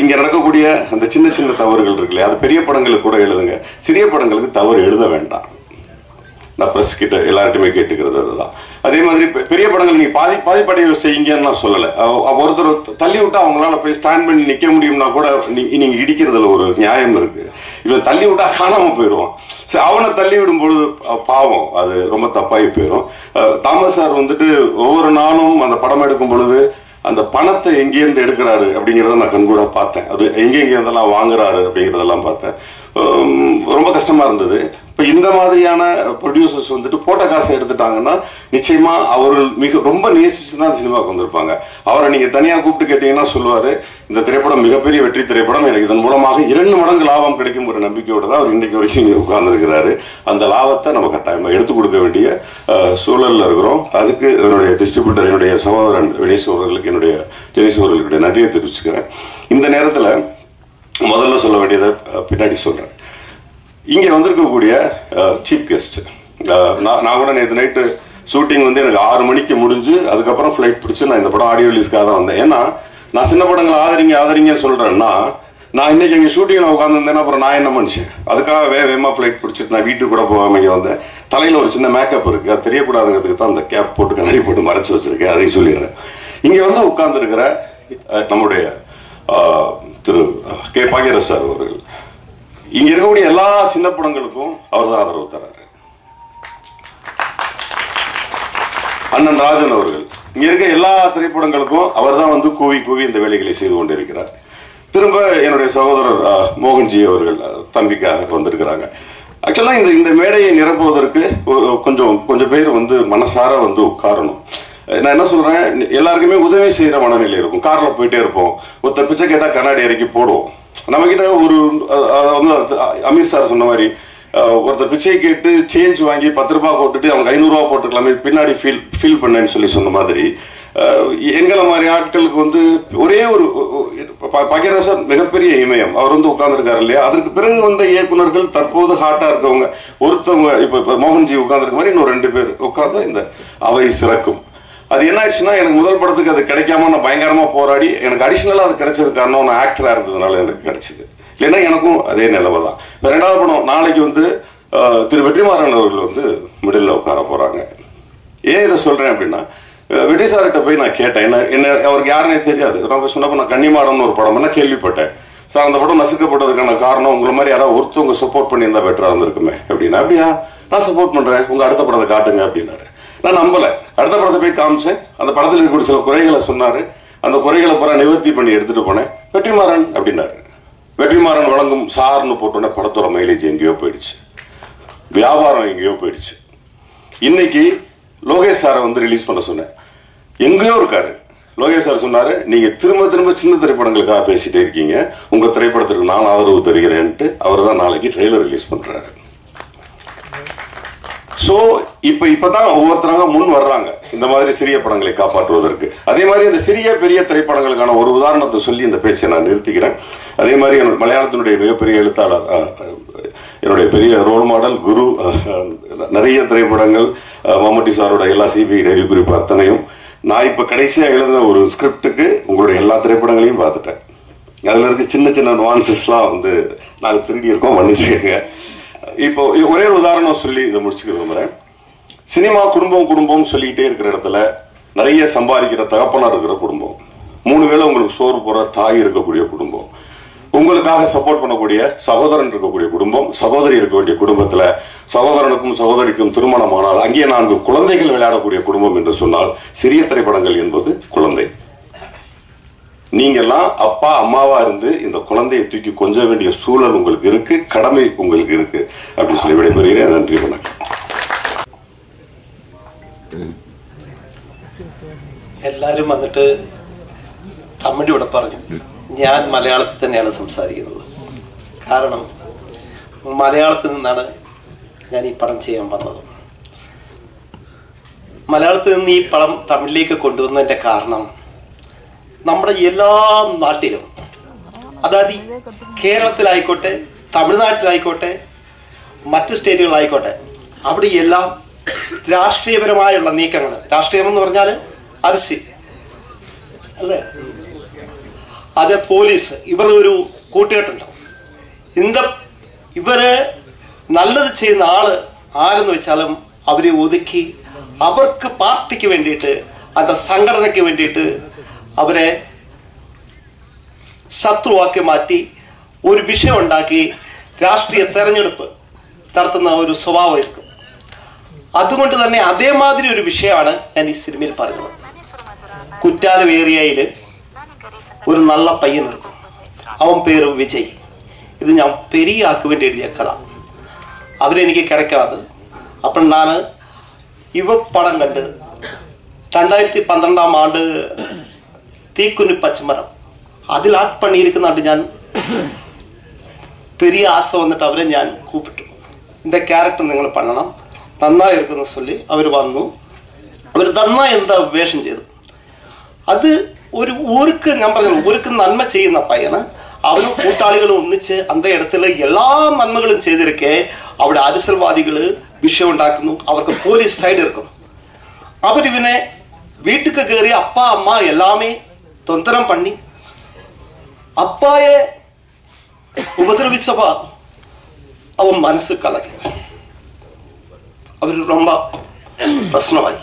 இங்கே நடக்கக்கூடிய அந்த சின்ன சின்ன தவறுகள் இருக்குல்லையா, அது பெரிய படங்களுக்கு கூட எழுதுங்க, சிறிய படங்களுக்கு தவறு எழுத வேண்டாம். நான் ப்ரெஸ் கிட்ட எல்லார்ட்டுமே கேட்டுக்கிறது அதுதான். அதே மாதிரி பெரிய படங்கள் நீங்கள் பாதிப்படைய செய்யுங்கன்னு நான் சொல்லலை. ஒருத்தர் தள்ளி விட்டு அவங்களால போய் ஸ்டாண்ட் பண்ணி நிற்க முடியும்னா கூட நீங்கள் இடிக்கிறதுல ஒரு நியாயம் இருக்குது. இவன் தள்ளி விட்டா காணாமல் போயிடுவான். சரி, அவனை தள்ளி விடும் பொழுது பாவம், அது ரொம்ப தப்பாகி போயிடும். தாமஸ் சார் வந்துட்டு ஒவ்வொரு நாளும் அந்த படம் எடுக்கும் பொழுது அந்த பணத்தை எங்கேருந்து எடுக்கிறாரு அப்படிங்கிறத நான் கண்கூட பார்த்தேன். அது எங்கெங்கேருந்தெல்லாம் வாங்குறாரு அப்படிங்கிறதெல்லாம் பார்த்தேன். ரொம்ப கஷ்டமாக இருந்தது. இப்போ இந்த மாதிரியான ப்ரொடியூசர்ஸ் வந்துட்டு போட்ட காசை எடுத்துட்டாங்கன்னா நிச்சயமாக அவர்கள் ரொம்ப நேசிச்சு தான் சினிமாவுக்கு வந்திருப்பாங்க. அவரை நீங்கள் தனியாக கூப்பிட்டு கேட்டிங்கன்னா சொல்லுவார், இந்த திரைப்படம் மிகப்பெரிய வெற்றி திரைப்படம், எனக்கு இதன் மூலமாக 2 மடங்கு லாபம் கிடைக்கும் ஒரு நம்பிக்கையோடு தான் அவர் இன்றைக்கு வரைக்கும் இங்கே உட்கார்ந்துருக்கிறாரு. அந்த லாபத்தை நம்ம கட்டாயமாக எடுத்துக் கொடுக்க வேண்டிய சூழலில் இருக்கிறோம். அதுக்கு என்னுடைய டிஸ்ட்ரிபியூட்டர், என்னுடைய சகோதரன் வினேஷ் அவர்களுக்கு, என்னுடைய ஜெனிஸ் அவர்களுடைய நன்றியை தெரிவிச்சுக்கிறேன். இந்த நேரத்தில் முதல்ல சொல்ல வேண்டியதை பின்னாடி சொல்கிறேன். இங்கே வந்திருக்கக்கூடிய சீஃப் கெஸ்ட், நான் கூட நேற்று நைட்டு ஷூட்டிங் வந்து எனக்கு 6 மணிக்கு முடிஞ்சு அதுக்கப்புறம் ஃப்ளைட் பிடிச்சி நான் இந்த படம் ஆடியோ ரிலீஸ்க்காக தான் வந்தேன். ஏன்னா நான் சின்ன படங்களை ஆதரிங்கன்னு சொல்கிறேன்னா, நான் இன்றைக்கி எங்கள் ஷூட்டிங்கில் உட்காந்துருந்தேன்னா அப்புறம் நான் என்ன மனுஷன், அதுக்காக வேகமாக ஃப்ளைட் பிடிச்சிட்டு நான் வீட்டுக்கு கூட போகாமல் இங்கே வந்தேன். தலையில் ஒரு சின்ன மேக்கப் இருக்குது, அது தெரியக்கூடாதுங்கிறதுக்கு தான் அந்த கேப் போட்டு கண்ணாடி போட்டு மறைச்சி வச்சுருக்கேன், அதையும் சொல்லிடுறேன். இங்கே வந்து உட்கார்ந்துருக்கிற நம்முடைய திரு கே பாக்யராஜ் சார் அவர்கள் இங்க இருக்கக்கூடிய எல்லா சின்ன படங்களுக்கும் அவர் தான் ஆதரவு தராரு. அண்ணன் ராஜன் அவர்கள் இங்க இருக்க எல்லா திரைப்படங்களுக்கும் அவர் தான் வந்து கூவி இந்த வேலைகளை செய்து கொண்டிருக்கிறார். திரும்ப என்னுடைய சகோதரர் மோகன்ஜி அவர்கள் தம்பிக்காக வந்திருக்கிறாங்க. ஆக்சுவலா இந்த மேடையை நிரப்புவதற்கு கொஞ்சம் பேர் வந்து மனசார வந்து உட்காரணும். நான் என்ன சொல்றேன், எல்லாருக்குமே உதவி செய்யற மனநிலை இருக்கும். கார்ல போயிட்டே இருப்போம், ஒருத்தர் பிச்சை கேட்டா கண்ணாடி இறக்கி போடுவோம். நம்ம கிட்ட ஒரு வந்து அமீர் சார் சொன்ன மாதிரி ஒருத்தர் பிச்சை கேட்டு சேஞ்ச் வாங்கி 10 ரூபாய் போட்டுட்டு அவங்க 500 ரூபா போட்டுக்கலாமே, பின்னாடி ஃபீல் பண்ணேன்னு சொன்ன மாதிரி எங்களை மாதிரி ஆட்களுக்கு வந்து ஒரே ஒரு பகீரசன் மிகப்பெரிய இமயம், அவர் வந்து உட்கார்ந்துருக்காரு இல்லையா. அதற்கு பிறகு வந்த இயக்குநர்கள் தற்போது ஹாட்டா இருக்கவங்க, ஒருத்தவங்க இப்ப மோகன்ஜி உட்கார்ந்துருக்க மாதிரி இன்னும் 2 பேர் உட்கார்ந்து இந்த அவை சிறக்கும். அது என்ன ஆயிடுச்சுன்னா, எனக்கு முதல் படத்துக்கு அது கிடைக்காம நான் பயங்கரமா போராடி எனக்கு அடிஷனலா அது கிடைச்சது காரணம் நான் ஆக்டரா இருந்ததுனால எனக்கு கிடைச்சது. இல்லைன்னா எனக்கும் அதே நிலைமை தான். இப்போ 2வது படம் நாளைக்கு வந்து திரு வெற்றிமாறன் அவர்கள் வந்து மிடில் உட்கார போறாங்க. ஏன் இதை சொல்றேன் அப்படின்னா, வெற்றி சார்கிட்ட போய் நான் கேட்டேன், என்ன அவருக்கு யாருன்னே தெரியாது. நான் சொன்னப்போ நான் கன்னிமாடம்னு ஒரு படம் என்ன கேள்விப்பட்டேன் சார், அந்த படம் நசுக்கப்பட்டதுக்கான காரணம் உங்களை மாதிரி யாராவது ஒருத்தவங்க சப்போர்ட் பண்ணியிருந்தா பெட்டரா இருந்திருக்குமே அப்படின்னா. அப்படியா, நான் சப்போர்ட் பண்றேன், உங்க அடுத்த படத்தை காட்டுங்க அப்படின்னாரு. நான் நம்பல. அடுத்த படத்தை போய் காமிச்சேன். அந்த படத்தில் இருக்கக்கூடிய சில குறைகளை சொன்னாரு. அந்த குறைகளை பூரா நிவர்த்தி பண்ணி எடுத்துட்டு போனேன். வெற்றிமாறன் அப்படின்னாரு. வெற்றிமாறன் வழங்கும் சார்னு போட்டோன்னே படத்தோட மைலேஜ் எங்கேயோ போயிடுச்சு, வியாபாரம் எங்கேயோ போயிடுச்சு. இன்னைக்கு லோகேஷ் சாரை வந்து ரிலீஸ் பண்ண சொன்னேன், எங்கேயோ இருக்காரு. லோகேஷ் சார் சொன்னாரு, நீங்க திரும்ப திரும்ப சின்ன திரைப்படங்களுக்காக பேசிட்டே இருக்கீங்க, உங்க திரைப்படத்திற்கு நான் ஆதரவு தருகிறேன்ட்டு அவர் தான் நாளைக்கு ட்ரெய்லர் ரிலீஸ் பண்றாரு. ஸோ இப்பதான் ஒவ்வொருத்தராக முன் வர்றாங்க இந்த மாதிரி சிறிய படங்களை காப்பாற்றுவதற்கு. அதே மாதிரி இந்த சிறிய பெரிய திரைப்படங்களுக்கான ஒரு உதாரணத்தை சொல்லி இந்த பேச்சை நான் நிறுத்திக்கிறேன். அதே மாதிரி மலையாளத்தினுடைய மிகப்பெரிய எழுத்தாளர், என்னுடைய பெரிய ரோல் மாடல் குரு, நிறைய திரைப்படங்கள், மம்முட்டி சாரோட எல்லா சிபிஐ டைரி குறிப்பு அத்தனையும் நான் இப்போ கடைசியாக எழுதின ஒரு ஸ்கிரிப்டுக்கு உங்களுடைய எல்லா திரைப்படங்களையும் பார்த்துட்டேன். அதில் இருக்க சின்ன சின்ன நுவான்சஸ்லாம் வந்து நாங்கள் திருடி இருக்கோம், மன்னிச்சுக்கங்க. இப்போ ஒரே ஒரு உதாரணம் சொல்லி இதை முடிச்சுக்க விரும்புகிறேன். சினிமா குடும்பம் குடும்பம் சொல்லிக்கிட்டே இருக்கிற இடத்துல நிறைய சம்பாதிக்கிற தகப்பனா இருக்கிற குடும்பம், 3 வேளை உங்களுக்கு சோறு போற தாய் இருக்கக்கூடிய குடும்பம், உங்களுக்காக சப்போர்ட் பண்ணக்கூடிய சகோதரன் இருக்கக்கூடிய குடும்பம், சகோதரி இருக்க வேண்டிய குடும்பத்துல சகோதரனுக்கும் சகோதரிக்கும் திருமணமானால் அங்கே 4 குழந்தைகள் விளையாடக்கூடிய குடும்பம் என்று சொன்னால் சிறிய திரைப்படங்கள் என்பது குழந்தை. நீங்கெல்லாம் அப்பா அம்மாவா இருந்து இந்த குழந்தையை தூக்கி கொஞ்ச வேண்டிய சூழல் உங்களுக்கு இருக்கு, கடமை உங்களுக்கு இருக்கு அப்படின்னு சொல்லி விடைபெறுகிறேன். நன்றி, வணக்கம். എല്ലാവരും വന്നിട്ട് തമിഴിവിടെ പറഞ്ഞു, ഞാൻ മലയാളത്തിൽ തന്നെയാണ് സംസാരിക്കുന്നത്. കാരണം മലയാളത്തിൽ നിന്നാണ് ഞാൻ ഈ പടം ചെയ്യാൻ വന്നത്. മലയാളത്തിൽ നിന്ന് ഈ പടം തമിഴിലേക്ക് കൊണ്ടുവന്നതിൻ്റെ കാരണം നമ്മുടെ എല്ലാ നാട്ടിലും, അതായത് കേരളത്തിലായിക്കോട്ടെ തമിഴ്നാട്ടിലായിക്കോട്ടെ മറ്റ് സ്റ്റേറ്റുകളായിക്കോട്ടെ, അവിടെയെല്ലാം രാഷ്ട്രീയപരമായുള്ള നീക്കങ്ങൾ, രാഷ്ട്രീയം എന്ന് പറഞ്ഞാൽ അരസി അല്ലേ, അത് പോലീസ്, ഇവരുടെ ഒരു കൂട്ടുകെട്ടുണ്ടാവും. ഇവര് നല്ലത് ചെയ്യുന്ന ആള് ആരെന്ന് വെച്ചാലും അവരെ ഒതുക്കി അവർക്ക് പാർട്ടിക്ക് വേണ്ടിയിട്ട്, அந்த സംഘടനയ്ക്ക് വേണ്ടിയിട്ട് അവരെ ശത്രുവാക്കി മാറ്റി ഒരു വിഷയം ഉണ്ടാക്കി രാഷ്ട്രീയ തെരഞ്ഞെടുപ്പ് നടത്തുന്ന ഒരു സ്വഭാവമായിരിക്കും. അതുകൊണ്ട് തന്നെ അതേമാതിരി ഒരു വിഷയമാണ് ഞാൻ ഈ സിനിമയിൽ പറയുന്നത്. കുറ്റാലം ഏരിയയിൽ ഒരു നല്ല പയ്യൻ இருக்கும், അവൻ പേര് വിജയ്. ഇത് ഞാൻ പെരിയാക്ക് വേണ്ടി എഴുതിയ കഥ. അവരെനിക്ക് കിടക്കാതെ അപ്പം ഞാൻ ഇവ പടം കണ്ട് 2012 ஆண்டு தீக்குன்னி பச்சைமரம் அதில் ஆக்ட் பண்ணியிருக்குன்னாட்டு ഞാൻ பெரிய ஆசை வந்துட்டு അവരെ ഞാൻ கூப்பிட்டு, இந்த கேரக்டர் നിങ്ങൾ பண்ணണം, നന്നായിരിക്കുന്നു சொல்லி അവർ വന്നു. അവർ നന്നായി എന്താ വേഷം ചെയ്തു. അത് ഒരു ഊർക്ക്, ഞാൻ പറഞ്ഞു ഊർക്ക് നന്മ ചെയ്യുന്ന പയ്യന് അവരും കൂട്ടാളികളും ഒന്നിച്ച് അന്ത ഇടത്തിൽ എല്ലാ നന്മകളും ചെയ്തിരിക്കെ അവിടെ അരിസൽവാദികൾ വിഷയം ഉണ്ടാക്കുന്നു, അവർക്ക് പോലീസ് സൈഡ് ഇരിക്കും. അവരിവനെ வீட்டுக்கு கயறி அப்பா அம்மா எல்லாமே தொந்தரம் பண்ணி அப்பாயை உபதிரவிச்சப்பா அவன் மனசு கலங்கி அவருக்கு ரொம்ப பிரச்சனமாயி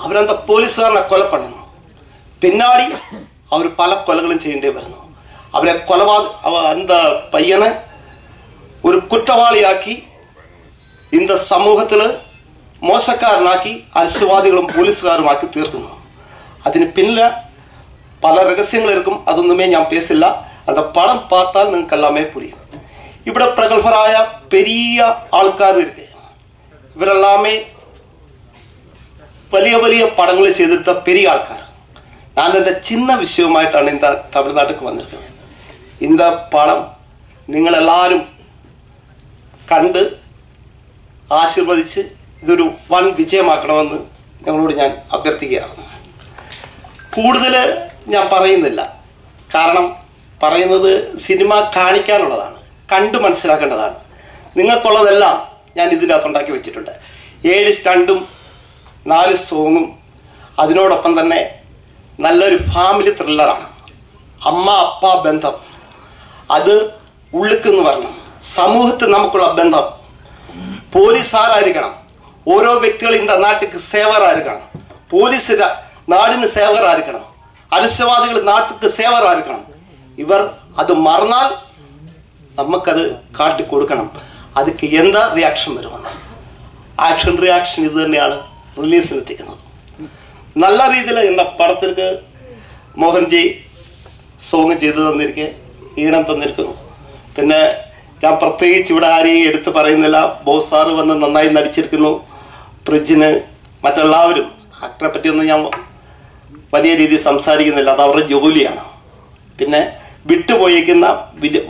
அவர் அந்த போலீஸ்காரனை கொலை பண்ணணும். பின்னாடி அவர் பல கொலைகளும் செய்யண்டே வரணும். அவரை அந்த பையனை ஒரு குற்றவாளியாக்கி இந்த சமூகத்தில் மோசக்காரனாக்கி அரசியல்வாதிகளும் போலீஸ்காருமாக்கி தீர்க்கணும். അതിന് പിന്നിൽ പല രഹസ്യങ്ങൾ இருக்கும், അതൊന്നുമേ ഞാൻ പേസില്ല. அந்த படம் பார்த்தால் നിങ്ങൾക്ക് எல்லாமே புரியும். ഇവിടെ പ്രഗത്ഭരായ பெரிய ആൾക്കാർ இருக்கு. ഇവരെല്ലാമേ വലിയ വലിയ പടങ്ങൾ ചെയ്തെടുത്ത பெரிய ആൾക്കാർ. நான் இந்த சின்ன விஷயமாയിട്ടാണ് இந்த தமிழ்நாட்டுக்கு வந்திருக்கேன். இந்த படம் നിങ്ങൾ എല്ലാവരും കണ്ട് ആശീർവദിച്ച് ഇതൊരു വൻ വിജയമാക്കണമെന്ന് ഞങ്ങളോട് ഞാൻ അഭ്യർത്ഥിക്കുകയാണ്. കൂടുതൽ ഞാൻ പറയുന്നില്ല, കാരണം പറയുന്നത് സിനിമ കാണിക്കാനുള്ളതാണ്, കണ്ടു മനസ്സിലാക്കേണ്ടതാണ്. നിങ്ങൾക്കുള്ളതെല്ലാം ഞാൻ ഇതിൻ്റെ അകത്തുണ്ടാക്കി വെച്ചിട്ടുണ്ട്. 7 സ്റ്റണ്ടും 4 സോങ്ങും അതിനോടൊപ്പം തന്നെ നല്ലൊരു ഫാമിലി ത്രില്ലറാണ്. അമ്മ അപ്പ ബന്ധം അത് ഉള്ളിക്കെന്ന് വരണം. സമൂഹത്തിൽ നമുക്കുള്ള ബന്ധം, പോലീസുകാരായിരിക്കണം, ഓരോ വ്യക്തികളും இந்த നാട്ടിക്ക് സേവറായിരിക്കണം, പോലീസ് നാടിന് സേവറായിരിക്കണം, അലസ്യവാദികൾ നാട്ടിക്ക് സേവറായിരിക്കണം. ഇവർ അത് മറന്നാൽ നമുക്കത് കാട്ടിക്കൊടുക്കണം. അതിക്ക് എന്താ റിയാക്ഷൻ വരുമെന്ന് ആക്ഷൻ റിയാക്ഷൻ ഇത് തന്നെയാണ് റിലീസിനെത്തിക്കുന്നത്. നല്ല രീതിയിൽ എൻ്റെ പടത്തിലേക്ക് മോഹൻജി സോങ് ചെയ്തു തന്നിരിക്കെ, ഈണം തന്നിരിക്കുന്നു. പിന്നെ ഞാൻ പ്രത്യേകിച്ച് ഇവിടെ ആരെയും എടുത്ത് പറയുന്നില്ല. ബോസ് സാറ് വന്ന് നന്നായി നടിച്ചിരിക്കുന്നു, പ്രിജിന്, മറ്റെല്ലാവരും. ആക്ടറെ പറ്റിയൊന്നും ഞാൻ വലിയ രീതിയിൽ സംസാരിക്കുന്നില്ല, അത് അവരുടെ ജോലിയാണ്. പിന്നെ വിട്ടുപോയിരിക്കുന്ന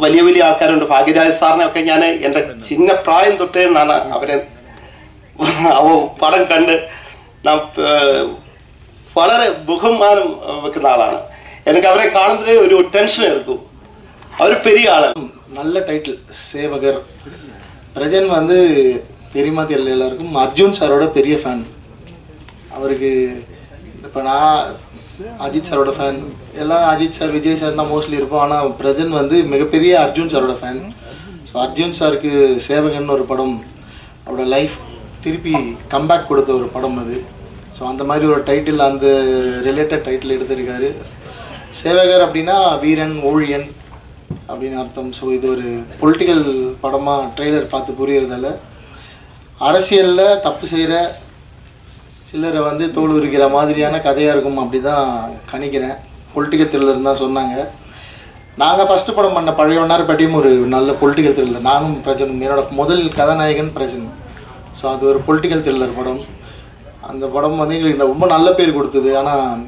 വലിയ വലിയ ആൾക്കാരുണ്ട്. ഭാഗ്യരാജ് സാറിനെയൊക്കെ ഞാൻ എൻ്റെ ചിന്ന പ്രായം തൊട്ടേ നിന്നാണ് അവരെ പടം കണ്ട് ഞാൻ വളരെ ബഹുമാനം വെക്കുന്ന ആളാണ്. எனக்கு அவரை காணும்போதே ஒரு டென்ஷன் இருக்கும். அவர் பெரிய ஆள். நல்ல டைட்டில் சேவகர். பிரஜன் வந்து தெரியுமா தெரியல எல்லாருக்கும், அர்ஜுன் சாரோட பெரிய ஃபேன். அவருக்கு இப்போ நான் அஜித் சாரோட ஃபேன், எல்லாம் அஜித் சார் விஜய் சார் தான் மோஸ்ட்லி இருப்போம். ஆனால் பிரஜன் வந்து மிகப்பெரிய அர்ஜுன் சாரோட ஃபேன். ஸோ அர்ஜுன் சாருக்கு சேவகன் ஒரு படம் அவரோட லைஃப் திருப்பி கம்பேக் கொடுத்த ஒரு படம் அது. ஸோ அந்த மாதிரி ஒரு டைட்டில், அந்த ரிலேட்டட் டைட்டில் எடுத்திருக்காரு. சேவகர் அப்படின்னா வீரன் ஊழியன் அப்படின்னு அர்த்தம். ஸோ இது ஒரு பொலிட்டிக்கல் படமாக ட்ரெய்லர் பார்த்து புரியறதால அரசியலில் தப்பு செய்கிற சிலரை வந்து தோல் உரிக்கிற மாதிரியான கதையாக இருக்கும் அப்படி தான் கணிக்கிறேன். பொலிட்டிக்கல் த்ரில்லர் தான் சொன்னாங்க. நாங்கள் ஃபஸ்ட்டு படம் பண்ண பழையவனார்பட்டியும் ஒரு நல்ல பொலிட்டிக்கல் த்ரில்லர். நானும் பிரஜனும், என்னோட முதல் கதாநாயகன் பிரஜன். ஸோ அது ஒரு பொலிட்டிக்கல் த்ரில்லர் படம். அந்த படம் வந்து எங்களுக்கு ரொம்ப நல்ல பேர் கொடுத்தது. ஆனால்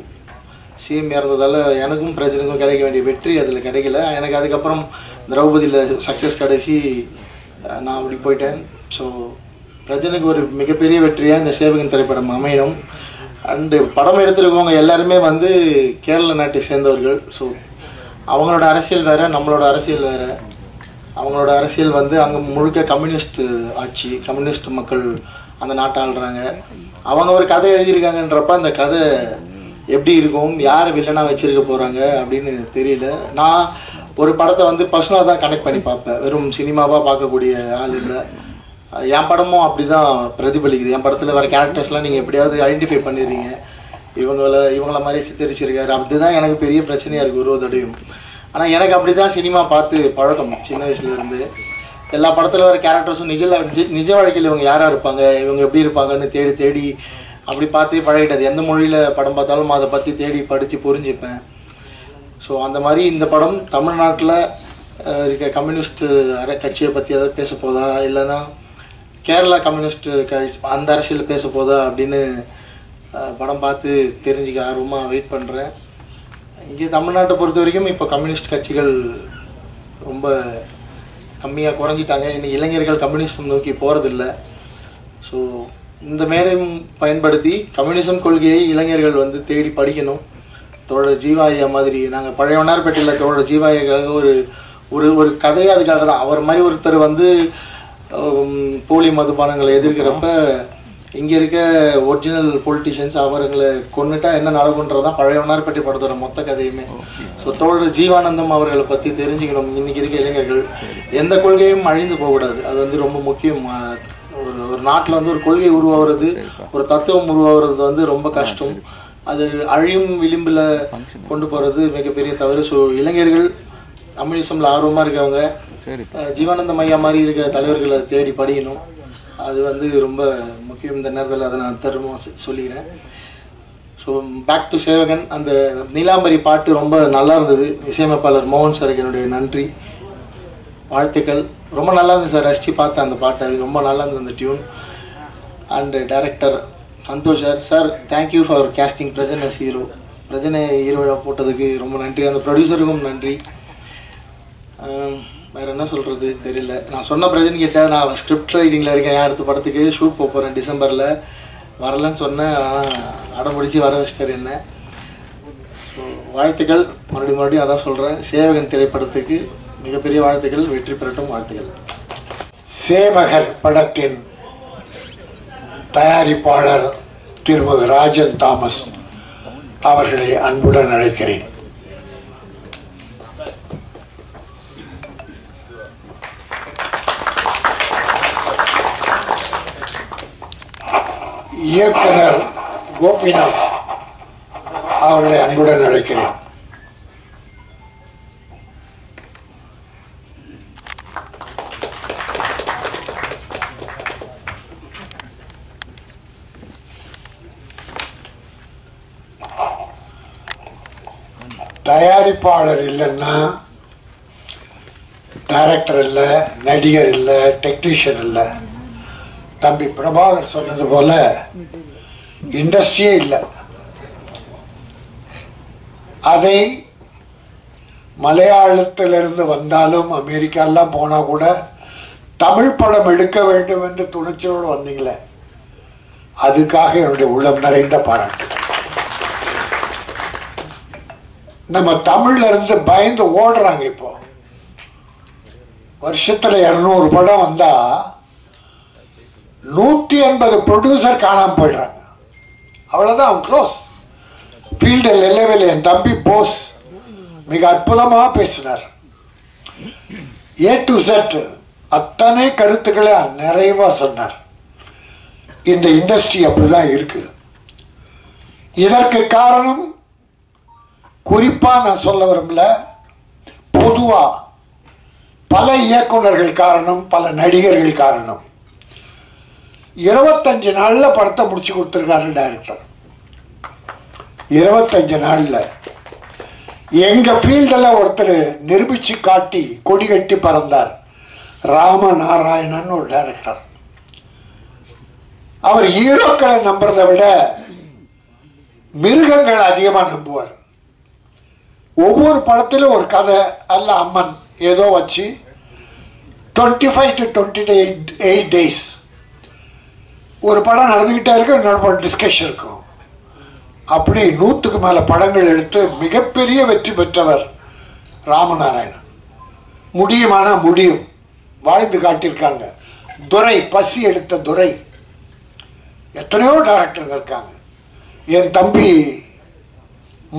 சிஎம் இறந்ததால் எனக்கும் பிரஜனுக்கும் கிடைக்க வேண்டிய வெற்றி அதில் கிடைக்கல. எனக்கு அதுக்கப்புறம் திரௌபதியில் சக்ஸஸ் கிடைச்சி நான் அப்படி போயிட்டேன். ஸோ பிரஜனுக்கு ஒரு மிகப்பெரிய வெற்றியாக இந்த சேவகன் திரைப்படம் அமையணும். அண்டு படம் எடுத்துருக்கவங்க எல்லாருமே வந்து கேரள நாட்டை சேர்ந்தவர்கள். ஸோ அவங்களோட அரசியல் வேறு, நம்மளோட அரசியல் வேறு. அவங்களோட அரசியல் வந்து அங்கே முழுக்க கம்யூனிஸ்ட் ஆட்சி, கம்யூனிஸ்ட் மக்கள் அந்த நாட்டை ஆள்றாங்க. அவங்க ஒரு கதை எழுதியிருக்காங்கன்றப்ப அந்த கதை எப்படி இருக்கும், யார் வில்லனாக வச்சுருக்க போகிறாங்க அப்படின்னு தெரியல. நான் ஒரு படத்தை வந்து பர்சனலாக தான் கனெக்ட் பண்ணி பார்ப்பேன், வெறும் சினிமாவாக பார்க்கக்கூடிய ஆள் இல்லை. என் படமும் அப்படி தான் பிரதிபலிக்குது. என் படத்தில் வர கேரக்டர்ஸ்லாம் நீங்கள் எப்படியாவது ஐடென்டிஃபை பண்ணிடுறீங்க, இவங்கள மாதிரி சித்தரிச்சிருக்காரு. அப்படி தான் எனக்கு பெரிய பிரச்சனையாக இருக்குது ஒரு தடையும். ஆனால் எனக்கு அப்படி தான் சினிமா பார்த்து பழக்கம் சின்ன வயசுலேருந்து. எல்லா படத்தில் வர கேரக்டர்ஸும் நிஜ வாழ்க்கையில் இவங்க யாராக இருப்பாங்க, இவங்க எப்படி இருப்பாங்கன்னு தேடி தேடி அப்படி பார்த்தே பழகிட்டது. எந்த மொழியில் படம் பார்த்தாலும் அதை பற்றி தேடி படித்து புரிஞ்சுப்பேன். ஸோ அந்த மாதிரி இந்த படம் தமிழ்நாட்டில் இருக்க கம்யூனிஸ்ட் கட்சியை பற்றி எதாவது பேச போதா, இல்லைன்னா கேரளா கம்யூனிஸ்ட் அந்த அரசியல் பேச போதா அப்படின்னு படம் பார்த்து தெரிஞ்சுக்க ஆர்வமாக வெயிட் பண்ணுறேன். இங்கே தமிழ்நாட்டை பொறுத்த வரைக்கும் இப்போ கம்யூனிஸ்ட் கட்சிகள் ரொம்ப கம்மியாக குறைஞ்சிட்டாங்க. இன்னைக்கு இளைஞர்கள் கம்யூனிசம் நோக்கி போகிறதில்ல. ஸோ இந்த மேடையும் பயன்படுத்தி கம்யூனிசம் கொள்கையை இளைஞர்கள் வந்து தேடி படிக்கணும். தோழர் ஜீவாயா மாதிரி நாங்கள் பழையவனார்பேட்டையில் தோழர் ஜீவாயாக்காக ஒரு ஒரு ஒரு கதையே அதுக்காக தான். அவர் மாதிரி ஒருத்தர் வந்து போலி மதுபானங்களை எதிர்க்கிறப்ப இங்கே இருக்க ஒரிஜினல் பொலிட்டிஷியன்ஸ் அவர்களை கொண்டுட்டா என்ன நடக்குன்றதான் பழையவனார்பேட்டை படத்தோட மொத்த கதையுமே. ஸோ தோழர் ஜீவானந்தம் அவர்களை பற்றி தெரிஞ்சுக்கணும். இன்றைக்கி இருக்க இளைஞர்கள் எந்த கொள்கையும் அழிந்து போகக்கூடாது, அது வந்து ரொம்ப முக்கியம். ஒரு நாட்டில் வந்து ஒரு கொள்கை உருவாகிறது, ஒரு தத்துவம் உருவாகிறது வந்து ரொம்ப கஷ்டம். அது அழியும் விளிம்பில் கொண்டு போகிறது மிகப்பெரிய தவறு. ஸோ இளைஞர்கள் கம்யூனிசமில் ஆர்வமாக இருக்கவங்க ஜீவானந்தம் ஐயா மாதிரி இருக்க தலைவர்களை தேடி படிக்கணும். அது வந்து ரொம்ப முக்கியம். இந்த நேரத்தில் அதை நான் திரும்ப சொல்லிக்கிறேன். ஸோ பேக் டு சேவகன். அந்த நீலாம்பரி பாட்டு ரொம்ப நல்லா இருந்தது. இசையமைப்பாளர் மோகன் சாருக்கு என்னுடைய நன்றி, வாழ்த்துக்கள். ரொம்ப நல்லா இருந்தது சார், ரசித்து பார்த்தேன் அந்த பாட்டை, ரொம்ப நல்லா இருந்தது அந்த tune. And director Santhosh sir thank you for casting Prajin as hero. பிரஜனை ஹீரோவாக போட்டதுக்கு ரொம்ப நன்றி. அந்த ப்ரொடியூசருக்கும் நன்றி. வேறு என்ன சொல்கிறது தெரியல. நான் சொன்ன பிரஜன் கிட்ட நான் ஸ்கிரிப்ட் ரைட்டிங்கில் இருக்கேன், அடுத்த படத்துக்கு ஷூட் போகிறேன் டிசம்பரில், வரலன்னு சொன்னேன். ஆனால் அடம் பிடிச்சி வர வச்சிட்டார் என்ன. ஸோ வாழ்த்துக்கள். மறுபடியும் அதான் சொல்கிறேன், சேவகன் திரைப்படத்துக்கு மிகப்பெரிய வாழ்த்துக்கள், வெற்றி பெறட்டும் வாழ்த்துக்கள். சேவகர் படத்தின் தயாரிப்பாளர் திருமதி ராஜன் தாமஸ் அவர்களை அன்புடன் அழைக்கிறேன். இயக்குனர் கோபிநாத் அவர்களை அன்புடன் அழைக்கிறேன். தயாரிப்பாளர் இல்லைன்னா டைரக்டர் இல்லை, நடிகர் இல்லை, டெக்னீஷியன் இல்லை. தம்பி பிரபாகர் சொன்னது போல இண்டஸ்ட்ரியே இல்லை. அதை மலையாளத்திலிருந்து வந்தாலும் அமெரிக்காலாம் போனால் கூட தமிழ் படம் எடுக்க வேண்டும் என்று துணிச்சலோடு வந்தீங்களே, அதுக்காக என்னுடைய உள்ளம் நிறைந்த பாராட்டு. நம்ம தமிழ்ல இருந்து பயந்து ஓடுறாங்க. இப்போ வருஷத்துல 200 படம் வந்தா 180 ப்ரொடியூசர் காணாம போயிடுறாங்க. அவ்வளவுதான், அவன் க்ளோஸ். ஃபீல்டில் லெவலில் என் தம்பி போஸ் மிக அற்புதமாக பேசினார். A to Z அத்தனை கருத்துக்களை நிறைவா சொன்னார். இந்த இண்டஸ்ட்ரி அப்படிதான் இருக்கு. இதற்கு காரணம் குறிப்பா நான் சொல்ல விரும்பல, பொதுவா பல இயக்குனர்கள் காரணம், பல நடிகர்கள் காரணம். 25 நாள்ல படத்தை முடிச்சு கொடுத்துருக்காரு டைரக்டர். 25 நாள்ல எங்க ஃபீல்டில் ஒருத்தர் நிரூபிச்சு காட்டி கொடி கட்டி பறந்தார். ராமநாராயணன் ஒரு டைரக்டர். அவர் ஹீரோக்களை நம்புறதை விட மிருகங்கள் அதிகமாக நம்புவார். ஒவ்வொரு படத்திலும் ஒரு கதை அல்ல அம்மன் ஏதோ வச்சு 25 to 28 days ஒரு படம் நடந்துக்கிட்டே இருக்கும், இன்னொரு படம் டிஸ்கஷன் இருக்கும். அப்படி 100க்கு மேலே படங்கள் எடுத்து மிகப்பெரிய வெற்றி பெற்றவர் ராமநாராயணன். முடியுமானா முடியும், வாழ்ந்து காட்டியிருக்காங்க. துரை, பசி எடுத்த துரை, எத்தனையோ டைரக்டர்கள் இருக்காங்க. என் தம்பி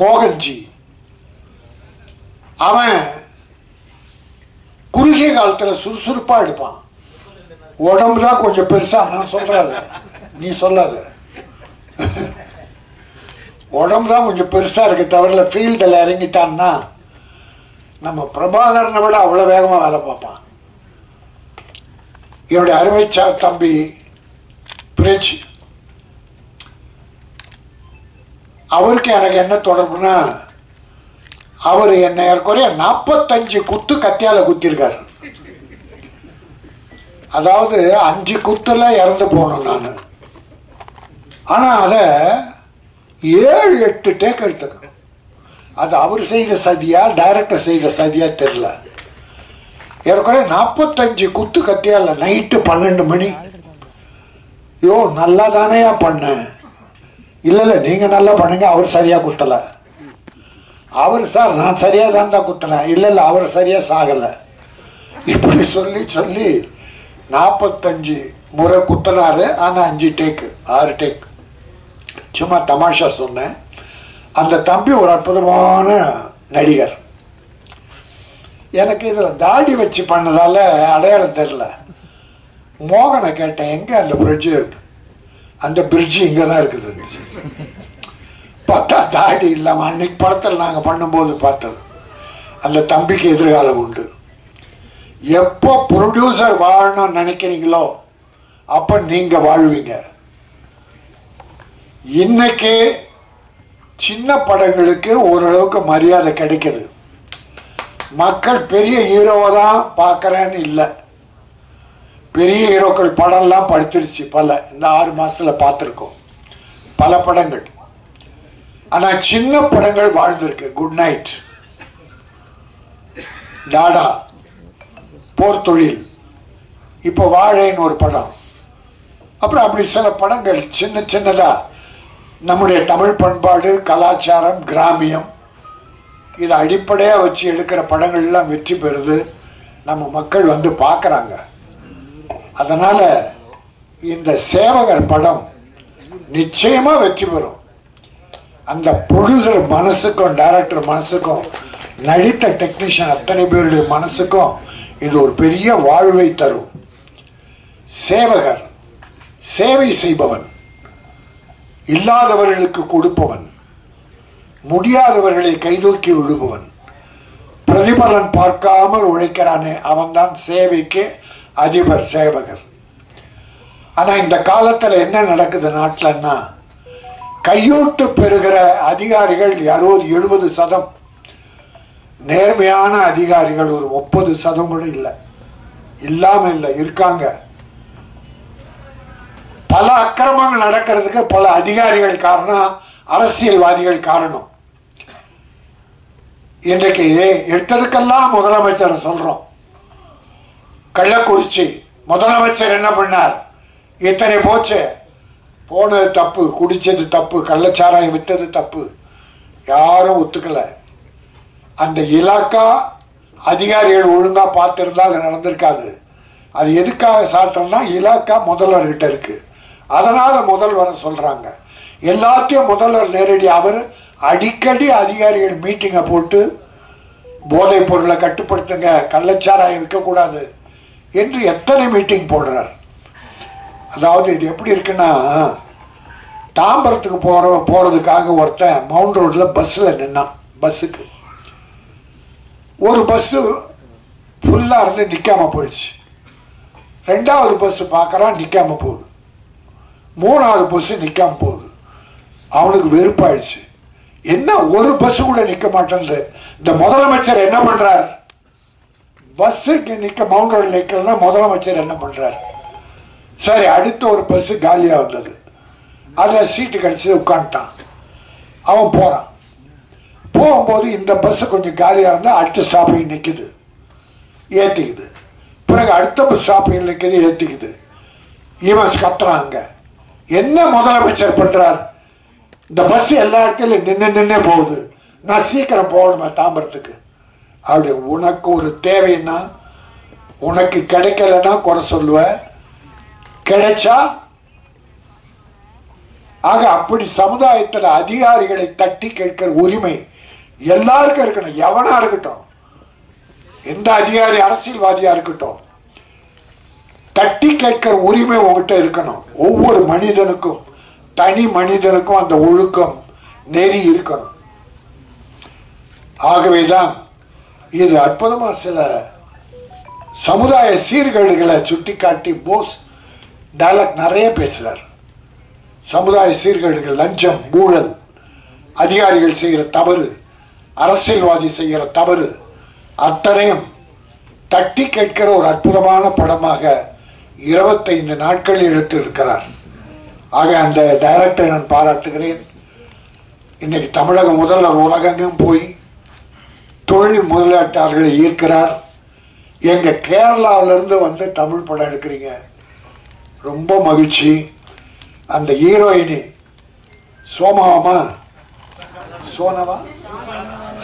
மோகன்ஜி, அவன் குறுகிய காலத்தில் சுறுசுறுப்பாக எடுப்பான். உடம்பு தான் கொஞ்சம் பெருசா, நான் சொல்றாத நீ சொல்லாத, உடம்பு தான் கொஞ்சம் பெருசா இருக்கு தவிர ஃபீல்டில் இறங்கிட்டான்னா நம்ம பிரபாகரனை விட அவ்வளோ வேகமாக வேலை பார்ப்பான். என்னுடைய அருமைச்சா தம்பி பிரிட்ஜ், அவருக்கு எனக்கு என்ன தொடர்புனா, அவர் என்ன ஏற்குறைய 45 குத்து கத்தியால குத்திருக்காரு. அதாவது 5 குத்துல இறந்து போனோம் நான். ஆனா அதை 7-8 டேக் எடுத்துக்கும். அது அவர் செய்த சதியா டைரக்டர் செய்த சதியா தெரியல. ஏற்குறைய 45 குத்து கத்தியால நைட்டு 12 மணி. யோ நல்லா தானேயா பண்ண, இல்லை நீங்க நல்லா பண்ணுங்க, அவர் சரியா குத்தலை. அவர் சார் நான் சரியா தான் குத்தினேன், இல்லை அவர் சரியா சாகலை. இப்படி சொல்லி சொல்லி 45 முறை குத்தினாரு. ஆனால் 5 டேக்கு 6 டேக். சும்மா தமாஷா சொன்னேன். அந்த தம்பி ஒரு அற்புதமான நடிகர். எனக்கு இதில் தாடி வச்சு பண்ணதால அடையாளம் தெரியல. மோகனை கேட்டேன், எங்கே அந்த பிரிட்ஜு? அந்த பிரிட்ஜு இங்கே தான் இருக்குது. பார்த்தா தாடி இல்லாமல் அன்னைக்கு படத்தில் நாங்கள் பண்ணும்போது பார்த்தது. அந்த தம்பிக்கு எதிர்காலம் உண்டு. எப்போ ப்ரொடியூசர் வாழணும்னு நினைக்கிறீங்களோ அப்போ நீங்கள் வாழ்வீங்க. இன்னைக்கு சின்ன படங்களுக்கு ஓரளவுக்கு மரியாதை கிடைக்குது. மக்கள் பெரிய ஹீரோவை தான் பார்க்குறேன்னு இல்லை, பெரிய ஹீரோக்கள் படம்லாம் படுத்துருச்சு. பல இந்த 6 மாதத்தில் பார்த்துருக்கோம் பல படங்கள். ஆனால் சின்ன படங்கள் வாழ்ந்திருக்கு. குட் நைட், டாடா, போர் தொழில், இப்போ வாழைன்னு ஒரு படம், அப்புறம் அப்படி சில படங்கள் சின்ன சின்னதாக நம்முடைய தமிழ் பண்பாடு, கலாச்சாரம், கிராமியம் இதை அடிப்படையாக வச்சு எடுக்கிற படங்கள்லாம் வெற்றி பெறுது, நம்ம மக்கள் வந்து பார்க்குறாங்க. அதனால் இந்த சேவகர் படம் நிச்சயமாக வெற்றி பெறும். அந்த ப்ரொடியூசர் மனசுக்கும் டைரக்டர் மனசுக்கும் நடித்த டெக்னீஷியன் அத்தனை பேருடைய மனசுக்கும் இது ஒரு பெரிய வாழ்வை தரும். சேவகர் சேவை செய்பவன், இல்லாதவர்களுக்கு கொடுப்பவன், முடியாதவர்களை கைதூக்கி விடுபவன், பிரதிபலன் பார்க்காமல் உழைக்கிறானே அவன்தான் சேவைக்கு அதிபர் சேவகர். ஆனால் இந்த காலத்தில் என்ன நடக்குது நாட்டிலன்னா, கையூட்டு பெறுகிற அதிகாரிகள் 60-70%, நேர்மையான அதிகாரிகள் ஒரு 30% கூட இல்லை, இல்லாமல் இல்லை, இருக்காங்க. பல அக்கிரமங்கள் நடக்கிறதுக்கு பல அதிகாரிகள் காரணம், அரசியல்வாதிகள் காரணம். இன்றைக்கு எடுத்ததுக்கெல்லாம் முதலமைச்சரை சொல்றோம். கள்ளக்குறிச்சி முதலமைச்சர் என்ன பண்ணார்? இத்தனை போச்சு, போனது தப்பு, குடிச்சது தப்பு, கள்ளச்சாராயம் வித்தது தப்பு, யாரும் ஒத்துக்கல. அந்த இலாக்கா அதிகாரிகள் ஒழுங்கா பார்த்திருந்தா அது நடந்திருக்காது. அது எதுக்காக சாட்டுறோம்னா, இலாக்கா முதல்வர்கிட்ட இருக்கு, அதனால முதல்வரை சொல்றாங்க. எல்லாத்தையும் முதல்வர் நேரடி, அவர் அடிக்கடி அதிகாரிகள் மீட்டிங்கை போட்டு போதைப் பொருளை கட்டுப்படுத்துங்க, கள்ளச்சாராயம் விற்கக்கூடாது என்று எத்தனை மீட்டிங் போடுறார். அதாவது இது எப்படி இருக்குன்னா, தாம்பரத்துக்கு போகிறதுக்காக ஒருத்தன் மவுண்ட் ரோடில் பஸ்ஸில் நின்னான். பஸ்ஸுக்கு ஒரு பஸ்ஸு ஃபுல்லாக இருந்து நிற்காமல் போயிடுச்சு. 2வது பஸ்ஸு பார்க்குறான், நிற்காமல் போகுது. 3வது பஸ்ஸு நிற்காமல் போகுது. அவனுக்கு வெறுப்பாயிடுச்சு. என்ன ஒரு பஸ்ஸு கூட நிற்க மாட்டேங்குது. இந்த முதலமைச்சர் என்ன பண்ணுறார்? பஸ்ஸுக்கு நிற்க மவுண்ட் ரோடில் நிற்கலன்னா முதலமைச்சர் என்ன பண்ணுறார்? சரி, அடுத்த ஒரு பஸ்ஸு காலியாக வந்தது, அதில் சீட்டு கிடச்சி உட்காந்துட்டான். அவன் போகிறான். போகும்போது இந்த பஸ்ஸு கொஞ்சம் காலியாக இருந்தால் அடுத்த ஸ்டாப்பிங் நிற்குது, ஏற்றிக்குது. பிறகு அடுத்த பஸ் ஸ்டாப்பிங் நிற்குது, ஏற்றிக்குது. இவன் கத்துறாங்க. என்ன முதலமைச்சர் பண்ணுறார்? இந்த பஸ் எல்லா இடத்துலையும் நின்று போகுது, நான் சீக்கிரம் போகணுமே தாம்பரத்துக்கு. அப்படி உனக்கு ஒரு தேவைன்னா, உனக்கு கிடைக்கலன்னா குறை சொல்லுவ, கிடைச்சா. ஆக அப்படி சமுதாயத்தில் அதிகாரிகளை தட்டி கேட்கிற உரிமை எல்லாருக்கும் இருக்கணும். எவனா இருக்கட்டும், எந்த அதிகாரி அரசியல்வாதியா இருக்கட்டும், தட்டி கேட்கிற உரிமை உங்ககிட்ட இருக்கணும். ஒவ்வொரு மனிதனுக்கும், தனி மனிதனுக்கும் அந்த ஒழுக்கம் நெறி இருக்கணும். ஆகவேதான் இது அற்புதமா சில சமுதாய சீர்கேடுகளை சுட்டி காட்டி போஸ் டைலாக் நிறைய பேசுறார். சமுதாய சீர்கேடுகள், லஞ்சம், ஊழல், அதிகாரிகள் செய்கிற தவறு, அரசியல்வாதி செய்கிற தவறு அத்தனையும் தட்டி கேட்கிற ஒரு அற்புதமான படமாக 25 நாட்களில் எடுத்து இருக்கிறார். ஆக அந்த டைரக்டரை நான் பாராட்டுகிறேன். இன்னைக்கு தமிழக முதல்வர் உலகெங்கும் போய் தொழில் முதலீட்டாளர்களை ஈர்க்கிறார். எங்க கேரளாவிலிருந்து வந்து தமிழ் படம் எடுக்கிறீங்க, ரொம்ப மகிழ்ச்சி. அந்த ஹீரோயினி சோமாவா சோனவா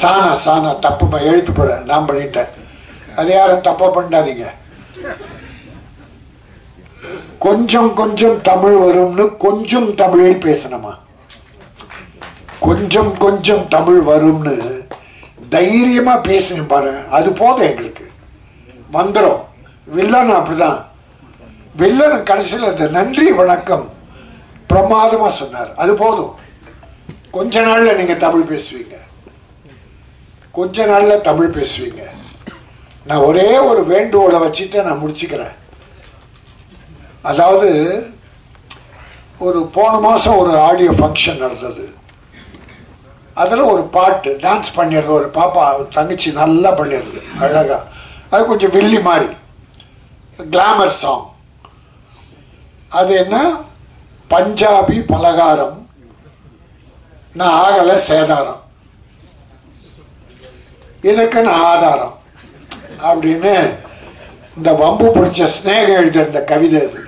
சானா தப்பு எழுத்து பட நான் பண்ணிட்டேன். அது யாரும் தப்பா பண்ணாதீங்க. கொஞ்சம் கொஞ்சம் தமிழ் வரும்னு கொஞ்சம் தமிழில் பேசணுமா? கொஞ்சம் கொஞ்சம் தமிழ் வரும்னு தைரியமா பேசணும் பாருங்க, அது போதும் எங்களுக்கு. வந்துடும். வில்லன் அப்படிதான். வில்லன் கடைசியில் அந்த நன்றி வணக்கம் பிரமாதமா சொன்னார், அது போதும். கொஞ்ச நாள்ல நீங்க தமிழ் பேசுவீங்க, கொஞ்ச நாள்ல தமிழ் பேசுவீங்க. நான் ஒரே ஒரு வேண்டுகோளை வச்சுட்டு நான் முடிச்சுக்கிறேன். அதாவது ஒரு போன மாதம் ஒரு ஆடியோ ஃபங்க்ஷன் நடந்தது. அதில் ஒரு பாட்டு டான்ஸ் பண்ணிடுறது, ஒரு பாப்பா தங்கச்சி நல்லா பண்ணிடுது அழகா. அது கொஞ்சம் வில்லி மாதிரி கிளாமர் சாங். அது என்ன, பஞ்சாபி பலகாரம் நான் ஆகலை சேதாரம், இதுக்கு நான் ஆதாரம் அப்படின்னு இந்த வம்பு பிடிச்ச ஸ்நேகம் எழுதியிருந்த கவிதை இது.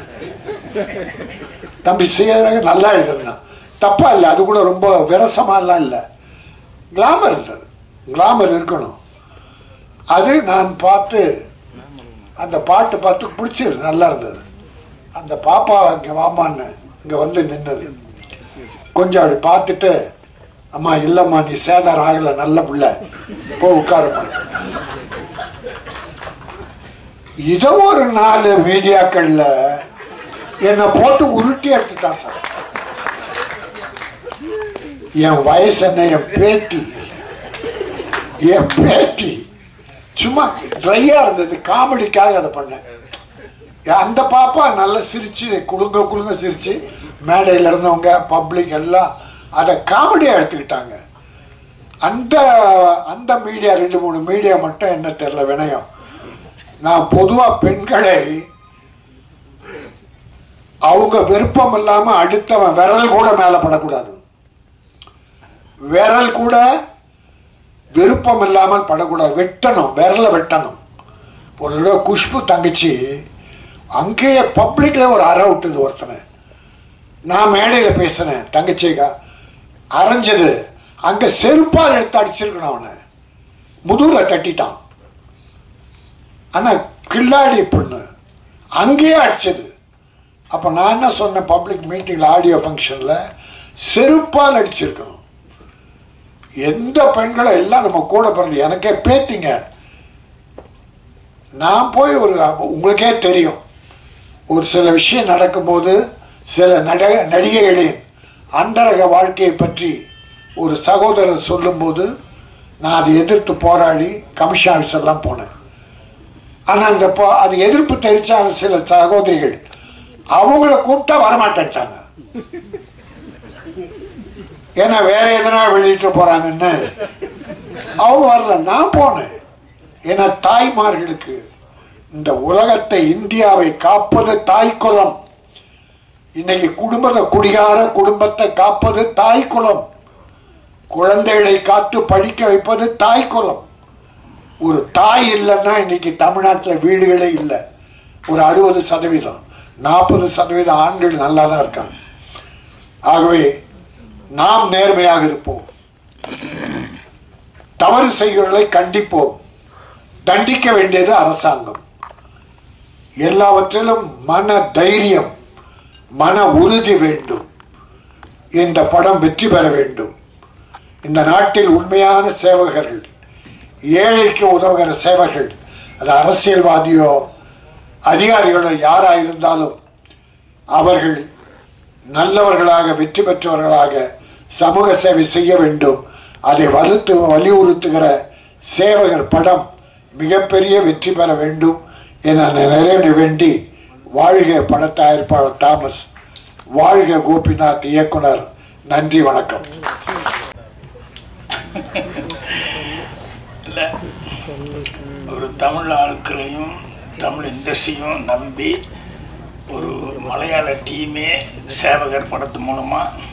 தம்பி சேதாக நல்லா எழுதிருந்தான், தப்பா இல்லை, அது கூட ரொம்ப விரசமாலாம் இல்லை, கிளாமர் இருந்தது. கிளாமர் இருக்கணும். அது நான் பார்த்து அந்த பாட்டு பார்த்து பிடிச்சது, நல்லா இருந்தது. அந்த பாப்பா இங்கே வாமான்னு இங்கே வந்து நின்னது. கொஞ்சம் அப்படி பார்த்துட்டு, அம்மா இல்லைம்மா நீ சேதாரம் ஆகலை, நல்ல பிள்ளை, போ உட்காருமா. இதை ஒரு 4 மீடியாக்கள்ல என்னை போட்டு உருட்டி எடுத்துட்டான் சார். என் வயசு என்ன, என் பேட்டி சும்மா ட்ரையா இருந்தது, காமெடிக்காக அதை பண்ணேன். அந்த பாப்பா நல்லா சிரிச்சு குழுங்க சிரிச்சு, மேடையில் இருந்தவங்க பப்ளிக் எல்லாம் அதை காமெடியாக எடுத்துக்கிட்டாங்க. அந்த மீடியா 2-3 மீடியா மட்டும் என்ன தெரியல வினயம். நான் பொதுவாக பெண்களை அவங்க விருப்பம் இல்லாமல் அடுத்தவன் விரல் கூட மேலே படக்கூடாது, விரல் கூட விருப்பம் இல்லாமல் படக்கூடாது, வெட்டணும், விரலை வெட்டணும். ஒரு தடவை குஷ்பு தங்கச்சி அங்கேயே பப்ளிக்ல ஒரு அறை விட்டுது ஒருத்தனை. நான் மேடையில் பேசினேன், தங்கச்சிக்கா அரைஞ்சது, அங்கே செருப்பால் எடுத்து அடிச்சிருக்கணும், அவனை முதுகில் தட்டிட்டான். ஆனால் கில்லாடி பொண்ணு அங்கேயே அடிச்சது. அப்போ நான் என்ன சொன்னேன், பப்ளிக் மீட்டிங்கில் ஆடியோ ஃபங்க்ஷனில் செருப்பால் அடிச்சிருக்கணும். எந்த பெண்களை எல்லாம் நம்ம கூட பிறந்து எனக்கே பேத்திங்க. நான் போய் உங்களுக்கே தெரியும், ஒரு சில விஷயம் நடக்கும்போது சில நடிகைகளின் அந்தரக வாழ்க்கையை பற்றி ஒரு சகோதரர் சொல்லும்போது நான் அதை எதிர்த்து போராடி கமிஷன் ஆஃபீஸ் எல்லாம் போனேன். ஆனால் அது எதிர்ப்பு தெரிவிச்சாங்க சில சகோதரிகள், அவங்கள கூப்பிட்டா வரமாட்டேன்ட்டாங்க. ஏன்னா வேற எதனா வெளியிட்டு போறாங்கன்னு அவங்க வரல. நான் போனேன். ஏன்னா தாய்மார்களுக்கு இந்த உலகத்தை, இந்தியாவை காப்பது தாய்க்குலம். இன்னைக்கு குடிகார குடும்பத்தை காப்பது தாய்க்குலம். குழந்தைகளை காத்து படிக்க வைப்பது தாய்க்குலம். ஒரு தாய் இல்லைன்னா இன்னைக்கு தமிழ்நாட்டில் வீடுகளே இல்லை. ஒரு 60%, 40% ஆண்கள் நல்லா தான் இருக்காங்க. ஆகவே நாம் நேர்மையாக இருப்போம், தவறு செய்கிறவர்களை கண்டிப்போம். தண்டிக்க வேண்டியது அரசாங்கம். எல்லாவற்றிலும் மன தைரியம், மன உறுதி வேண்டும். இந்த படம் வெற்றி பெற வேண்டும். இந்த நாட்டில் உண்மையான சேவகர்கள், ஏழைக்கு உதவுகிற சேவகர்கள், அது அரசியல்வாதியோ அதிகாரிகளோ யாராக இருந்தாலும் அவர்கள் நல்லவர்களாக, வெற்றி பெற்றவர்களாக சமூக சேவை செய்ய வேண்டும். அதை வலியுறுத்துகிற சேவகர் படம் மிகப்பெரிய வெற்றி பெற வேண்டும் என நிறைவேற வேண்டி, வாழ்க பட தயாரிப்பாளர் தாமஸ், வாழ்க கோபிநாத் இயக்குனர். நன்றி, வணக்கம். இல்லை, ஒரு தமிழ் ஆட்களையும் தமிழ் இண்டஸ்ட்ரியும் நம்பி ஒரு மலையாள டீமே சேவகர் படத்து மூலமாக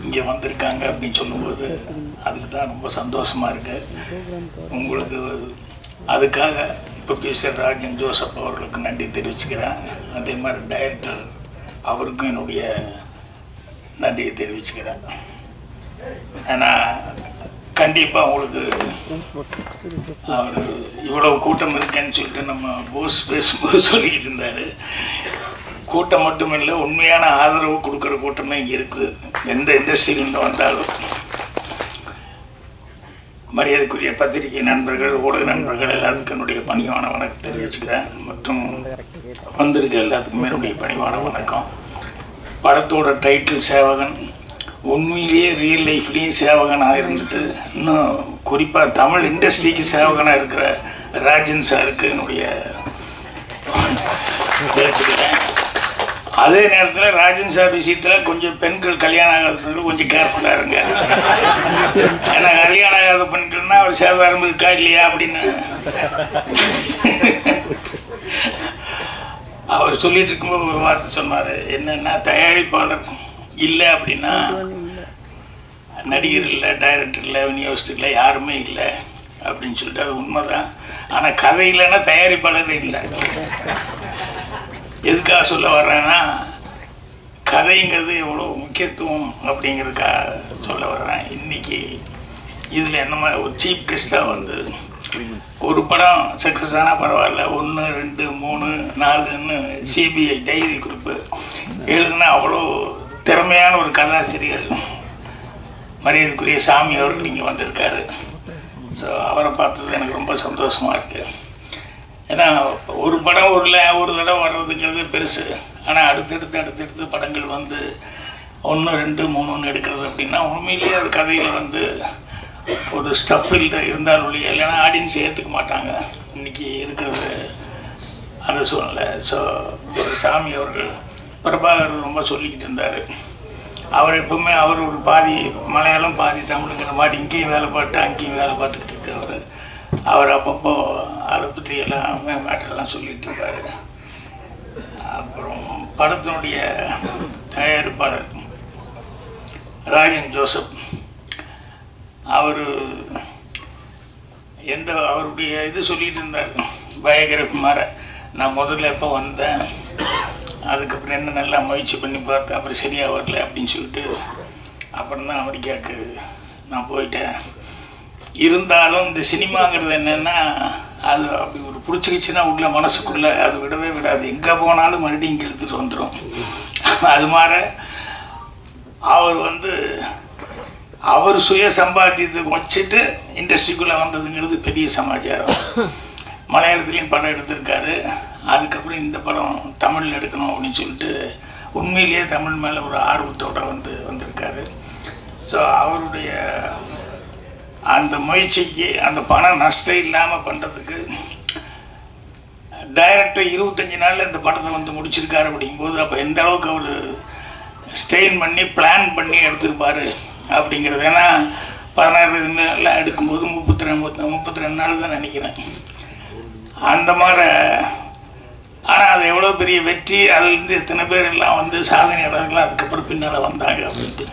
இங்கே வந்திருக்காங்க அப்படின்னு சொல்லும்போது அதுக்கு தான் ரொம்ப சந்தோஷமாக இருக்குது. உங்களுக்கு அதுக்காக ப்ரொஃபஸர் ராஜன் ஜோசப் அவர்களுக்கு நன்றி தெரிவிச்சுக்கிறேன். அதே மாதிரி டைரக்டர் அவருக்கும் என்னுடைய நன்றியை தெரிவிச்சுக்கிறேன். ஏன்னா கண்டிப்பாக உங்களுக்கு அவர் இவ்வளோ கூட்டம் இருக்கேன்னு சொல்லிட்டு நம்ம போஸ் பேசும்போது சொல்லிக்கிட்டு இருந்தார். கூட்டம் மட்டும் இல்லை, உண்மையான ஆதரவு கொடுக்குற கூட்டமே இங்கே இருக்குது. எந்த இண்டஸ்ட்ரியிலிருந்து வந்தாலும் மரியாதைக்குரிய பத்திரிகை நண்பர்கள், ஊடக நண்பர்கள் எல்லாத்துக்கும் என்னுடைய பணிவான வணக்கம் தெரிவிச்சுக்கிறேன். மற்றும் வந்திருக்க எல்லாத்துக்குமே என்னுடைய பணிவான வணக்கம். படத்தோட டைட்டில் சேவகன். உண்மையிலேயே ரியல் லைஃப்லேயும் சேவகனாக இருந்துட்டு, இன்னும் குறிப்பாக தமிழ் இண்டஸ்ட்ரிக்கு சேவகனாக இருக்கிற ராஜன் சாருக்கு என்னுடைய தெரிவிச்சுக்கிறேன். அதே நேரத்தில் ராஜன் சார் விஷயத்தில் கொஞ்சம் பெண்கள் கல்யாணம் ஆகாதவங்க கொஞ்சம் கேர்ஃபுல்லாக இருங்க. ஏன்னா கல்யாணம் ஆகாத பெண்கள்னா அவர் சேவாரம் இருக்கா இல்லையா அப்படின்னு அவர் சொல்லிட்டு இருக்கும்போது ஒரு வார்த்தை சொன்னார். என்னென்னா, தயாரிப்பாளர் இல்லை அப்படின்னா நடிகர் இல்லை, டைரக்டர் இல்லை, விநியோகஸ்தர் இல்லை, யாருமே இல்லை அப்படின்னு சொல்லிட்டு அது உண்மைதான். ஆனால் கதை இல்லைன்னா தயாரிப்பாளர் இல்லை. எதுக்காக சொல்ல வர்றேன்னா, கதைங்கிறது எவ்வளோ முக்கியத்துவம் அப்படிங்கிறதுக்காக சொல்ல வர்றேன். இன்றைக்கி இதில் என்ன மாதிரி ஒரு சீஃப் கெஸ்ட்டாக வந்து ஒரு படம் சக்ஸஸ் ஆனால் பரவாயில்ல 1, 2, 3, 4ன்னு சிபிஐ டைரி குறிப்பு எழுதுனா அவ்வளோ திறமையான ஒரு கதாசிரியர் மரியாதைக்குரிய சாமி அவர்கள் இங்கே வந்திருக்காரு. ஸோ அவரை பார்த்தது எனக்கு ரொம்ப சந்தோஷமாக இருக்குது. ஏன்னா ஒரு படம் ஒரு தடவை வர்றதுங்கிறது பெருசு. ஆனால் அடுத்தடுத்து படங்கள் வந்து 1, 2, 3ன்னு எடுக்கிறது அப்படின்னா உண்மையிலேயே அது கதையில் வந்து ஒரு ஸ்டஃபில் இருந்தாலும் இல்லையா, இல்லைன்னா ஆடியன்ஸ் ஏற்றுக்க மாட்டாங்க இன்றைக்கி இருக்கிறது அந்த சூழ்நிலை. ஸோ சாமி அவர்கள் பிரபாகர் ரொம்ப சொல்லிக்கிட்டு இருந்தார். அவர் எப்பவுமே அவர் ஒரு பாதி மலையாளம் பாதி தமிழுங்கிற மாதிரி இங்கேயும் வேலை பார்த்து அங்கேயும் வேலை பார்த்துக்கிட்டு இருக்கவர். அவர் அப்பப்போ அதை பற்றி எல்லாம் மேட்டரெல்லாம் சொல்லிகிட்டு இருப்பார். அப்புறம் படத்தினுடைய தயாரிப்பாளர் ராஜன் ஜோசப் அவர் அவருடைய இது சொல்லிகிட்டு இருந்தார் பயோகிராஃபி மாதிரி. நான் முதல்ல எப்போ வந்தேன், அதுக்கப்புறம் என்ன நல்லா முயற்சி பண்ணி பார்த்தேன், அப்புறம் சரியாக வரல அப்படின்னு சொல்லிட்டு அப்புறம் தான் அமெரிக்காவுக்கு நான் போயிட்டேன். இருந்தாலும் இந்த சினிமாங்கிறது என்னென்னா அது அப்படி ஒரு பிடிச்சிக்கிச்சுன்னா உள்ள மனசுக்குள்ளே அது விடவே விடாது. எங்கே போனாலும் மறுபடியும் இங்கே இழுத்துட்டு வந்துடும். அது மாதிரி அவர் வந்து அவர் சுய சம்பாத்தியத்தை வச்சுட்டு இண்டஸ்ட்ரிக்குள்ளே வந்ததுங்கிறது பெரிய சமாச்சாரம். மலையாளத்துலேயும் படம் எடுத்திருக்காரு. அதுக்கப்புறம் இந்த படம் தமிழில் எடுக்கணும் அப்படின்னு சொல்லிட்டு உண்மையிலேயே தமிழ் மேலே ஒரு ஆர்வத்தோடு வந்திருக்காரு. ஸோ அவருடைய அந்த முயற்சிக்கு அந்த பணம் நஷ்டம் இல்லாமல் பண்ணுறதுக்கு டைரக்டர் 25 நாளில் இந்த படத்தை முடிச்சிருக்காரு. அப்படிங்கும்போது அப்போ எந்த அளவுக்கு அவர் ஸ்டெயின் பண்ணி பிளான் பண்ணி எடுத்திருப்பார் அப்படிங்கிறது. ஏன்னா 16 நாளில் எடுக்கும்போது 32 நாள் தான் நினைக்கிறேன் அந்த மாதிரி. ஆனால் அது எவ்வளோ பெரிய வெற்றி, அதுலேருந்து எத்தனை பேர் எல்லாம் சாதனையாளர்கள் அதுக்கப்புறம் பின்னால் வந்தாங்க அப்படின்ட்டு.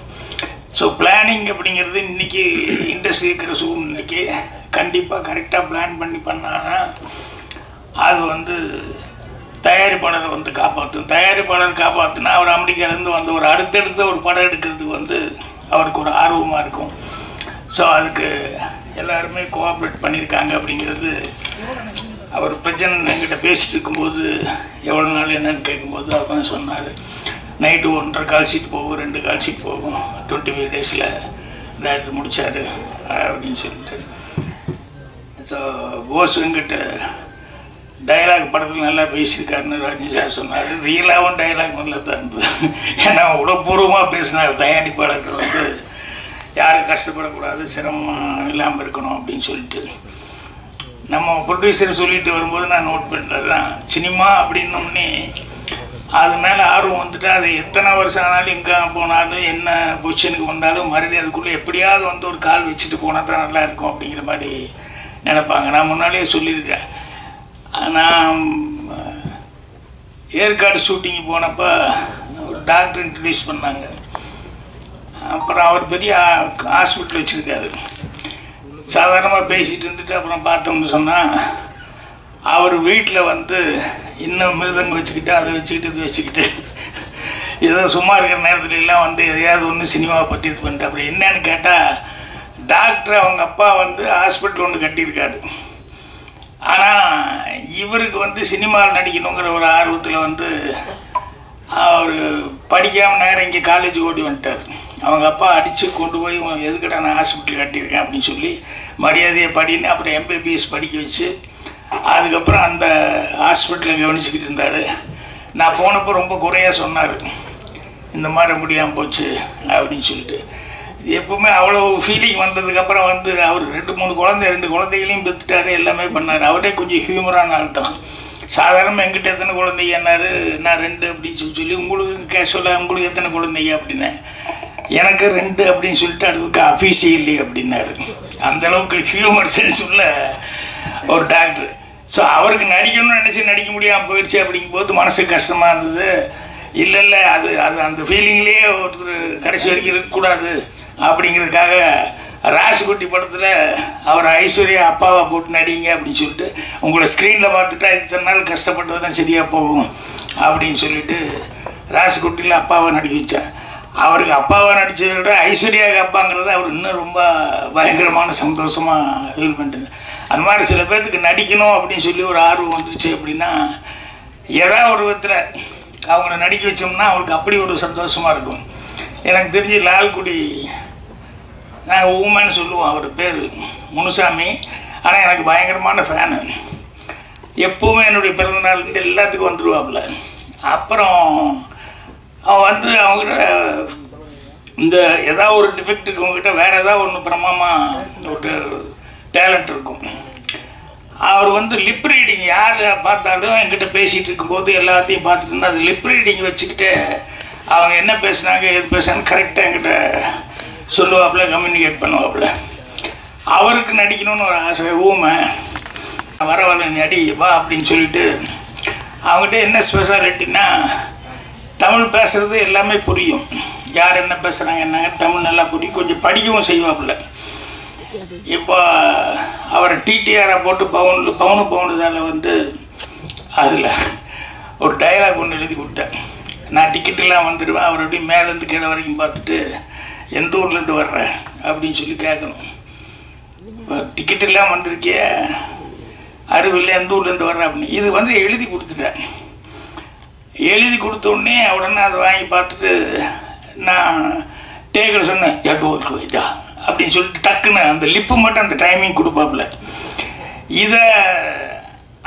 ஸோ பிளானிங் அப்படிங்கிறது இன்றைக்கி இண்டஸ்ட்ரி இருக்கிற சூழ்நிலைக்கு கண்டிப்பாக கரெக்டாக பிளான் பண்ணி பண்ணான்னா அது தயாரிப்பாளரை காப்பாற்றும். தயாரிப்பாளர் காப்பாற்றுனா அவர் அமெரிக்காவிலேருந்து ஒரு அடுத்தடுத்த ஒரு படம் எடுக்கிறதுக்கு அவருக்கு ஒரு ஆர்வமாக இருக்கும். ஸோ அதுக்கு எல்லாருமே கோஆப்ரேட் பண்ணியிருக்காங்க அப்படிங்கிறது. அவர் பிரஜன் என்கிட்ட பேசிட்டு இருக்கும்போது எவ்வளோ நாள் என்னன்னு கேட்கும்போது அவர் தான் சொன்னார், நைட்டு 1.5 கால் ஷீட் போகும், 2 கால் ஷீட் போகும், 25 டேஸில் டேரக்டர் முடித்தார் அப்படின்னு சொல்லிட்டு. ஸோ போஸ் வெங்கட் டைலாக் படத்தில் நல்லா பேசியிருக்காருன்னு ராஜன் சார் சொன்னார். ரியலாகவும் டைலாக் நல்லா தான் இருந்தது. ஏன்னா உடற்பூர்வமாக பேசினார். தயாரிப்பாளர்கள் யாரும் கஷ்டப்படக்கூடாது, சிரமம் இல்லாமல் இருக்கணும் அப்படின்னு சொல்லிட்டு. நம்ம ப்ரொடியூசர் சொல்லிட்டு வரும்போது நான் நோட் பண்ணுறது தான், சினிமா அப்படின்னோடனே அது மேலே ஆர்வம் வந்துட்டு அது எத்தனை வருஷம் ஆனாலும் எங்கே போனாலும் என்ன பொசிஷனுக்கு வந்தாலும் மறுபடியும் அதுக்குள்ளே எப்படியாவது ஒரு கால் வச்சுட்டு போனால் தான் நல்லா இருக்கும் அப்படிங்கிற மாதிரி நினைப்பாங்க. நான் முன்னாடியே சொல்லியிருக்கேன். நான் ஏற்காடு ஷூட்டிங்கு போனப்போ ஒரு டாக்டர் இன்ட்ரடியூஸ் பண்ணாங்க. அப்புறம் அவர் பெரிய ஹாஸ்பிட்டல் வச்சுருக்காரு. சாதாரணமாக பேசிகிட்டு இருந்துட்டு அப்புறம் பார்த்தோம்னு சொன்னால் அவர் வீட்டில் இன்னும் மிருதங்க வச்சுக்கிட்டு அதை வச்சுக்கிட்டு இது வச்சுக்கிட்டு ஏதோ சும்மா இருக்கிற நேரத்துலலாம் எதையாவது ஒன்று சினிமாவை பற்றி இது பண்ணிட்டு அப்படி என்னன்னு கேட்டால் டாக்டர் அவங்க அப்பா ஹாஸ்பிட்டல் ஒன்று கட்டியிருக்காரு. ஆனால் இவருக்கு சினிமாவில் நடிக்கணுங்கிற ஒரு ஆர்வத்தில் அவர் படிக்காமல் நேரம் இங்கே காலேஜ் ஓடி வந்துட்டார். அவங்க அப்பா அடித்து கொண்டு போய் எதுக்கிட்ட நான் ஹாஸ்பிட்டல் கட்டியிருக்கேன் அப்படின்னு சொல்லி மரியாதையை படின்னு அப்புறம் எம்பிபிஎஸ் படிக்க வச்சு அதுக்கப்புறம் அந்த ஹாஸ்பிட்டலில் கவனிச்சுக்கிட்டு இருந்தார். நான் போனப்போ ரொம்ப குறையாக சொன்னார், இந்த மாதிரி முடியாமல் போச்சு அப்படின்னு சொல்லிட்டு. எப்பவுமே அவ்வளோ ஃபீலிங் வந்ததுக்கப்புறம் அவர் 2 குழந்தைகளையும் பெற்றுட்டாரு, எல்லாமே பண்ணார். அவரே கொஞ்சம் ஹியூமரான ஆள் தான். சாதாரணமாக எங்கிட்ட எத்தனை குழந்தைங்க என்னாரு, நான் 2 அப்படின்னு சொல்லி உங்களுக்கு கேஷுவலாக உங்களுக்கு எத்தனை குழந்தைங்க அப்படின்னேன். எனக்கு 2 அப்படின்னு சொல்லிட்டு அதுக்கு அஃபீஷியலி அப்படின்னாரு. அந்தளவுக்கு ஹியூமர் சென்ஸ் உள்ள ஒரு டாக்டர். ஸோ அவருக்கு நடிக்கணும்னு நினச்சி நடிக்க முடியாமல் போயிடுச்சு. அப்படிங்கும்போது மனசு கஷ்டமாக இருந்தது. இல்லை அது அந்த ஃபீலிங்லேயே ஒருத்தர் கடைசி வரைக்கும் இருக்கக்கூடாது அப்படிங்கிறதுக்காக ராசிக்குட்டி படத்தில் அவர் ஐஸ்வர்யா அப்பாவை போட்டு நடிங்க அப்படின்னு சொல்லிட்டு உங்களை ஸ்க்ரீனில் பார்த்துட்டா இத்தனை நாள் கஷ்டப்பட்டது தான் சரியாக போகும் அப்படின்னு சொல்லிட்டு ராசிக்குட்டியில் அப்பாவை நடிக்க வச்சேன். அவருக்கு அப்பாவாக நடிச்சதை விட ஐஸ்வர்யாவுக்கு அப்பாங்கிறது அவர் இன்னும் ரொம்ப பயங்கரமான சந்தோஷமாக ஃபீல் பண்ணுறது. அந்த மாதிரி சில பேர்த்துக்கு நடிக்கணும் அப்படின்னு சொல்லி ஒரு ஆர்வம் வந்துருச்சு அப்படின்னா ஏதாவது ஒரு விதத்தில் அவங்கள நடிக்க வச்சோம்னா அவங்களுக்கு அப்படி ஒரு சந்தோஷமாக இருக்கும். எனக்கு தெரிஞ்சு லால்குடி நாங்கள் ஊமைன்னு சொல்லுவோம், அவர் பேர் முனுசாமி. ஆனால் எனக்கு பயங்கரமான ஃபேனு. எப்போவுமே என்னுடைய பிறந்தநாளுக்கு எல்லாத்துக்கும் வந்துடுவாப்புல. அப்புறம் அவன் வந்து அவங்ககிட்ட இந்த ஏதாவது ஒரு டிஃபெக்ட் இருக்கவங்ககிட்ட வேறு ஏதாவது ஒன்று பிரமாமாக ஒரு டேலண்ட் இருக்கும். அவர் வந்து லிப் ரீடிங் யார் பார்த்தாலும் என்கிட்ட பேசிகிட்டு இருக்கும்போது எல்லாத்தையும் பார்த்துட்டு இருந்தால் அது லிப் ரீடிங் வச்சுக்கிட்டு அவங்க என்ன பேசுனாங்க எது பேசுனாங்க கரெக்டாக என்கிட்ட சொல்லுவாப்புல, கம்யூனிகேட் பண்ணுவாப்புல. அவருக்கு நடிக்கணும்னு ஒரு ஆசை. ஊமை வர நடி வா அப்படின்னு சொல்லிட்டு அவங்ககிட்ட என்ன ஸ்பெஷாலிட்டின்னா தமிழ் பேசுகிறது எல்லாமே புரியும். யார் என்ன பேசுகிறாங்க என்னங்க தமிழ் நல்லா புரியும். கொஞ்சம் படிக்கவும் செய்வாப்புல. இப்போ அவரை டிடிஆரை போட்டு பவுனுதால் வந்து அதில் ஒரு டைலாக் ஒன்று எழுதி கொடுத்தேன். நான் டிக்கெட்டெல்லாம் வந்துடுவேன், அவர் அப்படியே மேலேருந்து கீழே வரைக்கும் பார்த்துட்டு எந்த ஊர்லேருந்து வர்றேன் அப்படின்னு சொல்லி கேட்கணும். டிக்கெட்டெல்லாம் வந்திருக்கே அறிவில்லை எந்த ஊர்லேருந்து வர்றேன் அப்படின்னு இது வந்து எழுதி கொடுத்துட்டேன். எழுதி கொடுத்தோடனே உடனே அதை வாங்கி பார்த்துட்டு நான் டேக்கில் சொன்னேன் எடோருக்கு இதா அப்படின்னு சொல்லிட்டு டக்குன்னு அந்த லிப்பு மட்டும் அந்த டைமிங் கொடுப்பாப்புல. இதை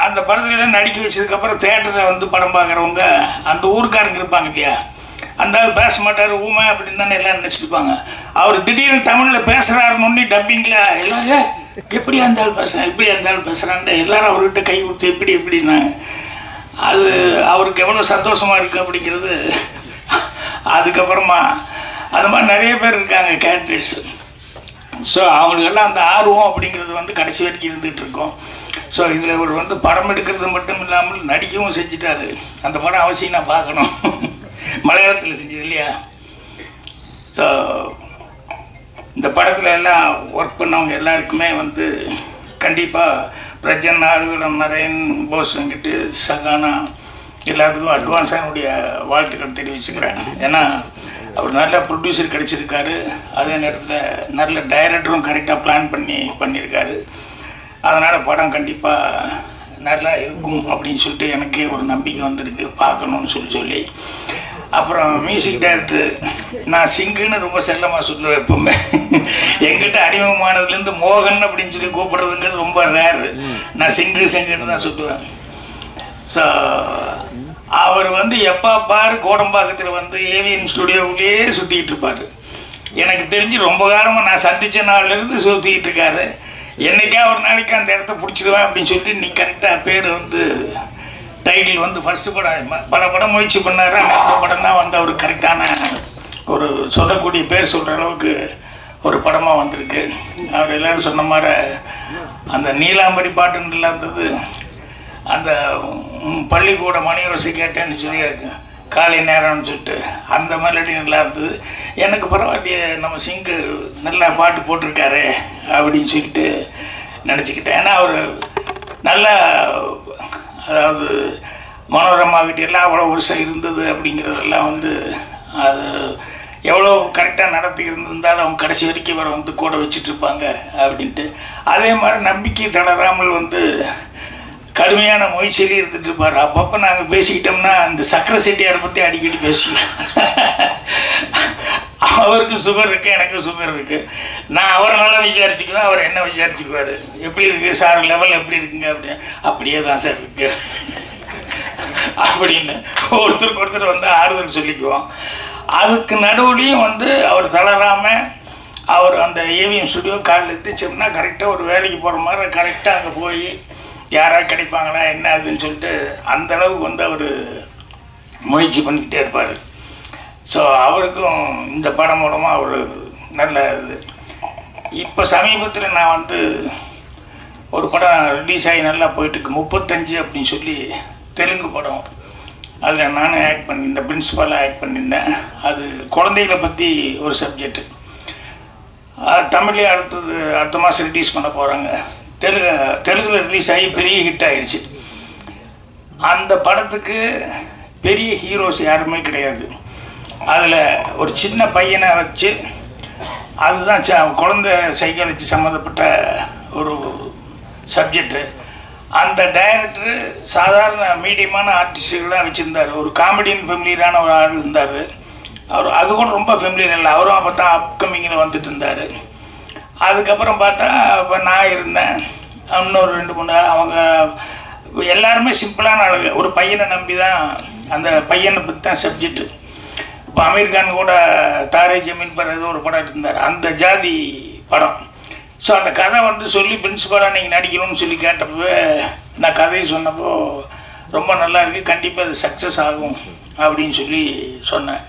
அந்த படத்துலலாம் நடிக்க வச்சதுக்கப்புறம் தேட்டரில் வந்து படம் பார்க்குறவங்க அந்த ஊருக்காரங்க இருப்பாங்க இல்லையா, அந்த ஆள் பேச மாட்டார் ஊமை அப்படின்னு தானே எல்லாம் நினச்சிருப்பாங்க. அவர் திடீர்னு தமிழில் பேசுகிறாருன்னு டப்பிங்கில் எல்லாம் எப்படி அந்த ஆள் பேசுகிறேன் இப்படி அந்த ஆள் பேசுகிறான்னு எல்லாரும் அவர்கிட்ட கை கொடுத்து எப்படி எப்படின்னாங்க. அது அவருக்கு எவ்வளோ சந்தோஷமாக இருக்குது அப்படிங்கிறது. அதுக்கப்புறமா அந்த மாதிரி நிறைய பேர் இருக்காங்க கேட்ஃபிஷ். ஸோ அவங்களுக்கெல்லாம் அந்த ஆர்வம் அப்படிங்கிறது வந்து கடைசி வரைக்கும் இருந்துகிட்டு இருக்கோம். ஸோ இதில் இவர் வந்து படம் எடுக்கிறது மட்டும் இல்லாமல் நடிக்கவும் செஞ்சுட்டாரு. அந்த படம் அவசியம் நான் பார்க்கணும். மலையாளத்தில் செஞ்சது இல்லையா. ஸோ இந்த படத்தில் எல்லாம் ஒர்க் பண்ணவங்க எல்லாருக்குமே வந்து கண்டிப்பாக பிரஜன், ஆறுகளம், நரேன், போஸ் வெங்கிட்டு, சகானா எல்லாத்துக்கும் அட்வான்ஸாக என்னுடைய வாழ்த்துக்கள் தெரிவிச்சுக்கிறேன். ஏன்னா அவர் நல்ல ப்ரொடியூசர் கிடச்சிருக்காரு, அதே நேரத்தில் நல்ல டைரக்டரும் கரெக்டாக பிளான் பண்ணியிருக்காரு. அதனால் படம் கண்டிப்பாக நல்லா இருக்கும் அப்படின்னு சொல்லிட்டு எனக்கே ஒரு நம்பிக்கை வந்திருக்கு பார்க்கணுன்னு சொல்லி. அப்புறம் மியூசிக் டைரக்டர் நான் சிங்குன்னு ரொம்ப செல்லமாக சொல்லுவேன். எப்பவுமே எங்கிட்ட அறிமுகமானதுலேருந்து மோகன் அப்படின்னு சொல்லி கூப்பிட்றதுங்கிறது ரொம்ப ரேரு. நான் சிங்குன்னு தான் சொல்லுவேன். ஸோ அவர் வந்து எப்போ பாரு கோடம்பாக்கத்தில் வந்து ஏவிஎம் ஸ்டுடியோவிலேயே சுற்றிக்கிட்டு இருப்பார். எனக்கு தெரிஞ்சு ரொம்ப காலமாக நான் சந்தித்த நாள்லேருந்து சுற்றிக்கிட்டு இருக்காரு. என்றைக்கா ஒரு நாளைக்கு அந்த இடத்த பிடிச்சிடுவேன் அப்படின்னு சொல்லிட்டு நீ கரெக்டாக பேர் வந்து டைட்டில் வந்து ஃபஸ்ட்டு படம் பல படம் முயற்சி பண்ணார். அந்த படம் தான் வந்து அவருக்கு கரெக்டான ஒரு சொல்லக்கூடிய பேர் சொல்கிற அளவுக்கு ஒரு படமாக வந்திருக்கு. அவர் எல்லோரும் சொன்ன மாதிரி அந்த நீலாம்பரி பாட்டுன்னு இருந்தது, அந்த பள்ளிக்கூட மணியோசை கேட்டேன்னு சொல்லி காலை நேரம்னு சொல்லிட்டு அந்த மெலடி நல்லா இருந்தது. எனக்கு பரவாயில்லையே நம்ம சிங்கு நல்லா பாட்டு போட்டிருக்காரு அப்படின்னு சொல்லிட்டு நினச்சிக்கிட்டேன். ஏன்னா அவர் நல்லா அதாவது மனோரமாகிட்ட எல்லாம் அவ்வளோ வருஷம் இருந்தது அப்படிங்கிறதெல்லாம் வந்து அது எவ்வளோ கரெக்டாக நடத்தி இருந்திருந்தாலும் அவங்க கடைசி வரைக்கும் இவரை வந்து கூட வச்சுட்ருப்பாங்க அப்படின்ட்டு. அதே மாதிரி நம்பிக்கை தளராமல் வந்து கடுமையான முயற்சியிலே இருந்துட்டு இருப்பார். அப்பப்போ நாங்கள் பேசிக்கிட்டோம்னா இந்த சக்கரை செட்டியாரை பற்றி அடிக்கடி பேசிக்கலாம். அவருக்கு சுகர் இருக்குது, எனக்கு சுகர் இருக்குது. நான் அவரை நல்லா விசாரிச்சுக்குவேன், அவர் என்ன விசாரிச்சுக்குவார். எப்படி இருக்குது சார், லெவல் எப்படி இருக்குங்க அப்படின்னு. அப்படியே தான் சார் இருக்கு அப்படின்னு ஒருத்தருக்கு ஒருத்தர் வந்து ஆறுதல் சொல்லிக்குவோம். அதுக்கு நடுவுலையும் வந்து அவர் தளராமல் அவர் அந்த ஏவிஎம் ஸ்டுடியோ காலில் எத்திச்சோம்னா கரெக்டாக ஒரு வேலைக்கு போகிற மாதிரி கரெக்டாக அங்கே போய் யாராவது கிடைப்பாங்களா என்ன அதுன்னு சொல்லிட்டு அந்த அளவுக்கு வந்து அவர் முயற்சி பண்ணிக்கிட்டே இருப்பார். ஸோ அவருக்கும் இந்த படம் மூலமாக ஒரு நல்ல இது. இப்போ சமீபத்தில் நான் வந்து ஒரு படம் ரிலீஸ் ஆகி நல்லா போயிட்டுருக்கு, 35 அப்படின்னு சொல்லி தெலுங்கு படம். அதில் நானும் ஆக்ட் பண்ணியிருந்தேன், பிரின்ஸிபலாக ஆக்ட் பண்ணியிருந்தேன். அது குழந்தைகளை பற்றி ஒரு சப்ஜெக்டு. தமிழ்லேயே அடுத்த மாதம் ரிலீஸ் பண்ண போகிறாங்க. தெலுங்குல ரிலீஸ் ஆகி பெரிய ஹிட் ஆகிடுச்சு. அந்த படத்துக்கு பெரிய ஹீரோஸ் யாருமே கிடையாது. அதில் ஒரு சின்ன பையனை வச்சு அதுதான் குழந்தை சைக்காலஜி சம்மந்தப்பட்ட ஒரு சப்ஜெக்டு. அந்த டைரக்டரு சாதாரண மீடியமான ஆர்டிஸ்டுகள்லாம் வச்சுருந்தார். ஒரு காமெடியன் ஃபெமிலியரான ஒரு ஆள் இருந்தார். அவர் அது கூட ரொம்ப ஃபெமிலியர் இல்லை. அவரும் அப்போ தான் அப்கமிங்கில் வந்துட்டு இருந்தார். அதுக்கப்புறம் பார்த்தா இப்போ நான் இருந்தேன், இன்னொரு 2-3 அவங்க எல்லாருமே சிம்பிளான ஆளுங்க. ஒரு பையனை நம்பி தான், அந்த பையனை பற்றி தான் சப்ஜெக்டு. இப்போ அமீர்கான் கூட தாரே ஜமீன் பர் ஏதோ ஒரு படம் எடுத்திருந்தார், அந்த ஜாதி படம். ஸோ அந்த கதை வந்து சொல்லி பிரின்சிபலாக நீங்கள் நடிக்கணும்னு சொல்லி கேட்டப்போ நான் கதையை சொன்னப்போ ரொம்ப நல்லா இருக்குது, கண்டிப்பாக அது சக்ஸஸ் ஆகும் அப்படின்னு சொல்லி சொன்னேன்.